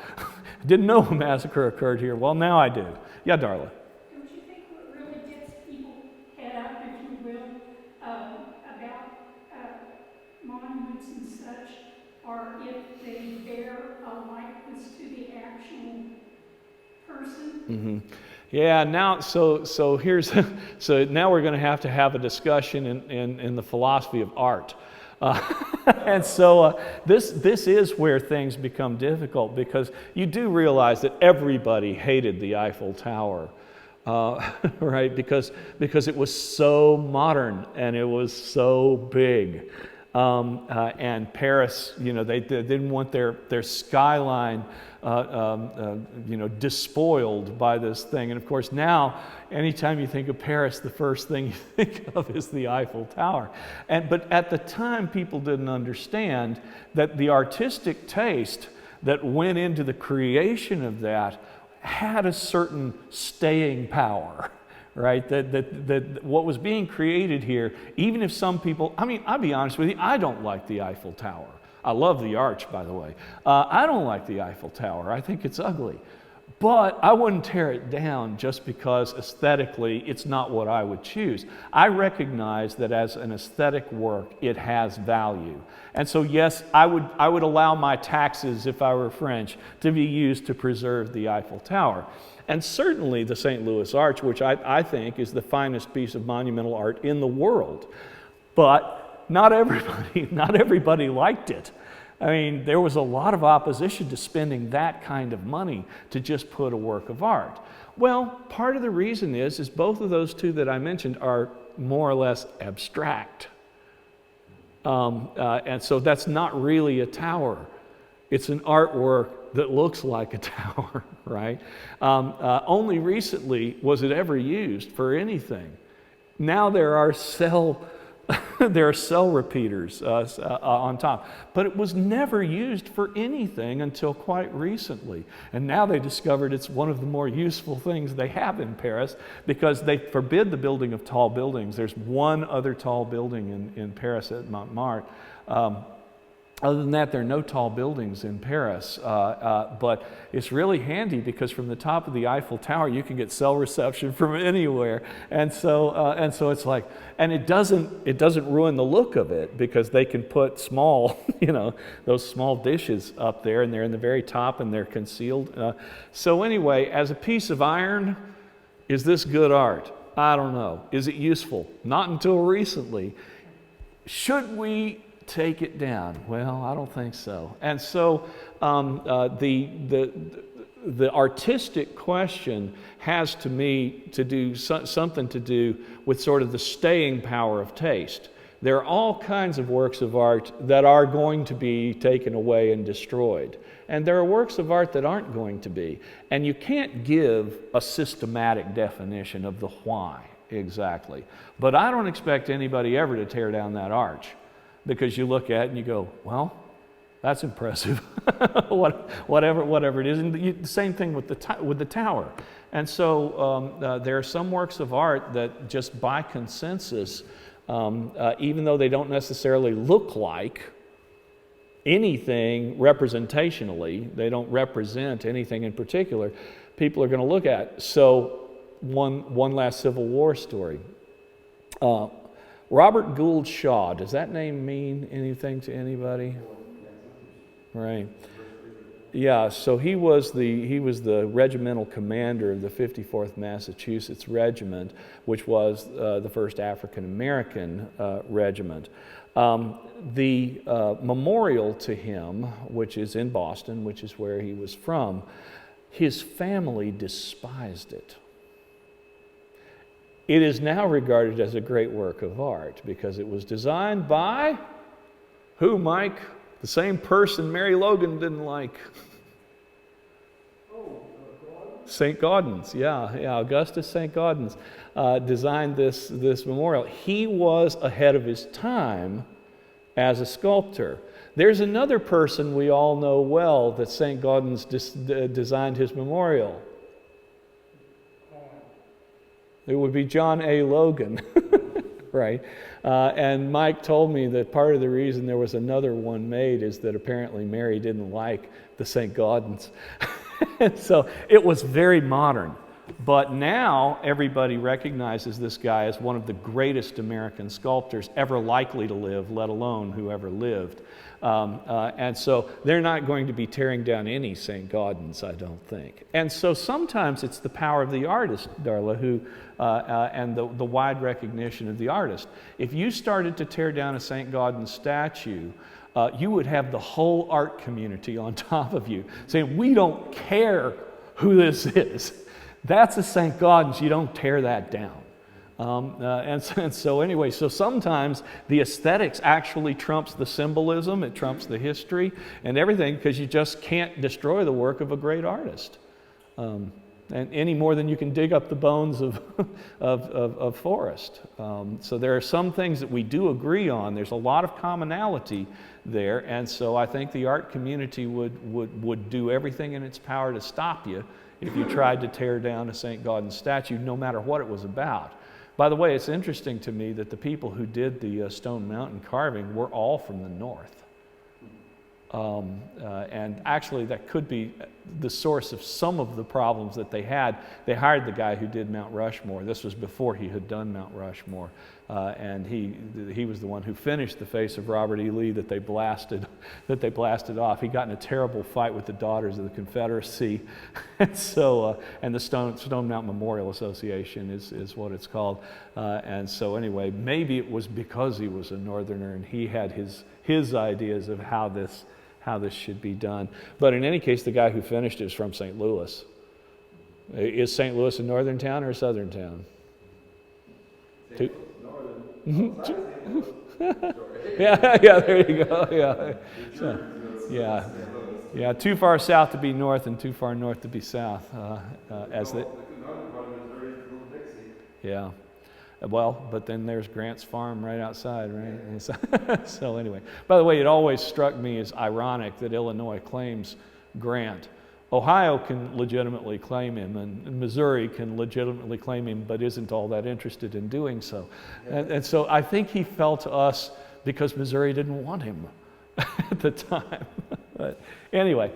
didn't know a massacre occurred here. Well, now I do. Yeah, Darla. Don't you think what really gets people head up, if you will, about monuments and such, are if they bear a likeness to the actual person? Mm-hmm. Yeah. Now, so here's so now we're going to have a discussion in the philosophy of art, and so this is where things become difficult, because you do realize that everybody hated the Eiffel Tower. Right? Because it was so modern and it was so big. And Paris, they didn't want their skyline, despoiled by this thing. And of course now, anytime you think of Paris, the first thing you think of is the Eiffel Tower. But at the time, people didn't understand that the artistic taste that went into the creation of that had a certain staying power, right? That what was being created here, even if some people, I'll be honest with you, I don't like the Eiffel Tower. I love the arch, by the way. I don't like the Eiffel Tower. I think it's ugly. But I wouldn't tear it down just because aesthetically it's not what I would choose. I recognize that as an aesthetic work, it has value. And so yes, I would allow my taxes, if I were French, to be used to preserve the Eiffel Tower. And certainly the St. Louis Arch, which I think is the finest piece of monumental art in the world. But not everybody liked it. There was a lot of opposition to spending that kind of money to just put a work of art. Well, part of the reason is both of those two that I mentioned are more or less abstract. And so that's not really a tower. It's an artwork that looks like a tower, right? Only recently was it ever used for anything. Now there are cell repeaters on top, but it was never used for anything until quite recently. And now they discovered it's one of the more useful things they have in Paris, because they forbid the building of tall buildings. There's one other tall building in Paris at Montmartre. Other than that, there are no tall buildings in Paris, but it's really handy because from the top of the Eiffel Tower you can get cell reception from anywhere, and so it's like, and it doesn't ruin the look of it, because they can put small, those small dishes up there, and they're in the very top and they're concealed. So anyway, as a piece of iron, is this good art? I don't know. Is it useful? Not until recently. Should we take it down? Well, I don't think so. And so the artistic question has, to me, to do something to do with sort of the staying power of taste. There are all kinds of works of art that are going to be taken away and destroyed. And there are works of art that aren't going to be. And you can't give a systematic definition of the why exactly. But I don't expect anybody ever to tear down that arch, because you look at it and you go, well, that's impressive. whatever it is. And the same thing with the tower. And so there are some works of art that just by consensus, even though they don't necessarily look like anything representationally, they don't represent anything in particular, people are going to look at. So one last Civil War story. Robert Gould Shaw, does that name mean anything to anybody? Right. Yeah, so he was the regimental commander of the 54th Massachusetts Regiment, which was the first African American regiment. The memorial to him, which is in Boston, which is where he was from, his family despised it. It is now regarded as a great work of art because it was designed by who, Mike? The same person Mary Logan didn't like. St. Gaudens, yeah, Augustus St. Gaudens designed this memorial. He was ahead of his time as a sculptor. There's another person we all know well that St. Gaudens designed his memorial. It would be John A. Logan, right? And Mike told me that part of the reason there was another one made is that apparently Mary didn't like the St. Gaudens. So it was very modern. But now everybody recognizes this guy as one of the greatest American sculptors ever likely to live, let alone who ever lived. And so they're not going to be tearing down any St. Gaudens, I don't think. And so sometimes it's the power of the artist, Darla, who and the wide recognition of the artist. If you started to tear down a St. Gaudens statue, you would have the whole art community on top of you saying, we don't care who this is. That's a St. Gaudens. You don't tear that down. And so anyway, so sometimes the aesthetics actually trumps the symbolism. It trumps the history and everything because you just can't destroy the work of a great artist. And any more than you can dig up the bones of forest. So there are some things that we do agree on. There's a lot of commonality there, and so I think the art community would do everything in its power to stop you if you tried to tear down a St. Gaudens statue, no matter what it was about. By the way, it's interesting to me that the people who did the Stone Mountain carving were all from the north. And actually that could be the source of some of the problems that they had. They hired the guy who did Mount Rushmore. This was before he had done Mount Rushmore. And he was the one who finished the face of Robert E. Lee that they blasted off. He got in a terrible fight with the Daughters of the Confederacy. And so, and the Stone Mountain Memorial Association is what it's called. And so anyway, maybe it was because he was a Northerner and he had his ideas of how this should be done. But in any case, the guy who finished it is from St. Louis. Is St. Louis a northern town or a southern town? Yeah, there you go. Yeah. Too far south to be north and too far north to be south. Yeah. Well, but then there's Grant's Farm right outside, right? So anyway, by the way, it always struck me as ironic that Illinois claims Grant. Ohio can legitimately claim him, and Missouri can legitimately claim him, but isn't all that interested in doing so. And so I think he fell to us because Missouri didn't want him at the time. But anyway,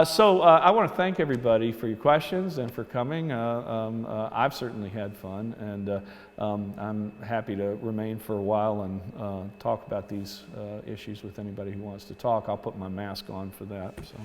so I want to thank everybody for your questions and for coming. I've certainly had fun, and I'm happy to remain for a while and talk about these issues with anybody who wants to talk. I'll put my mask on for that. So.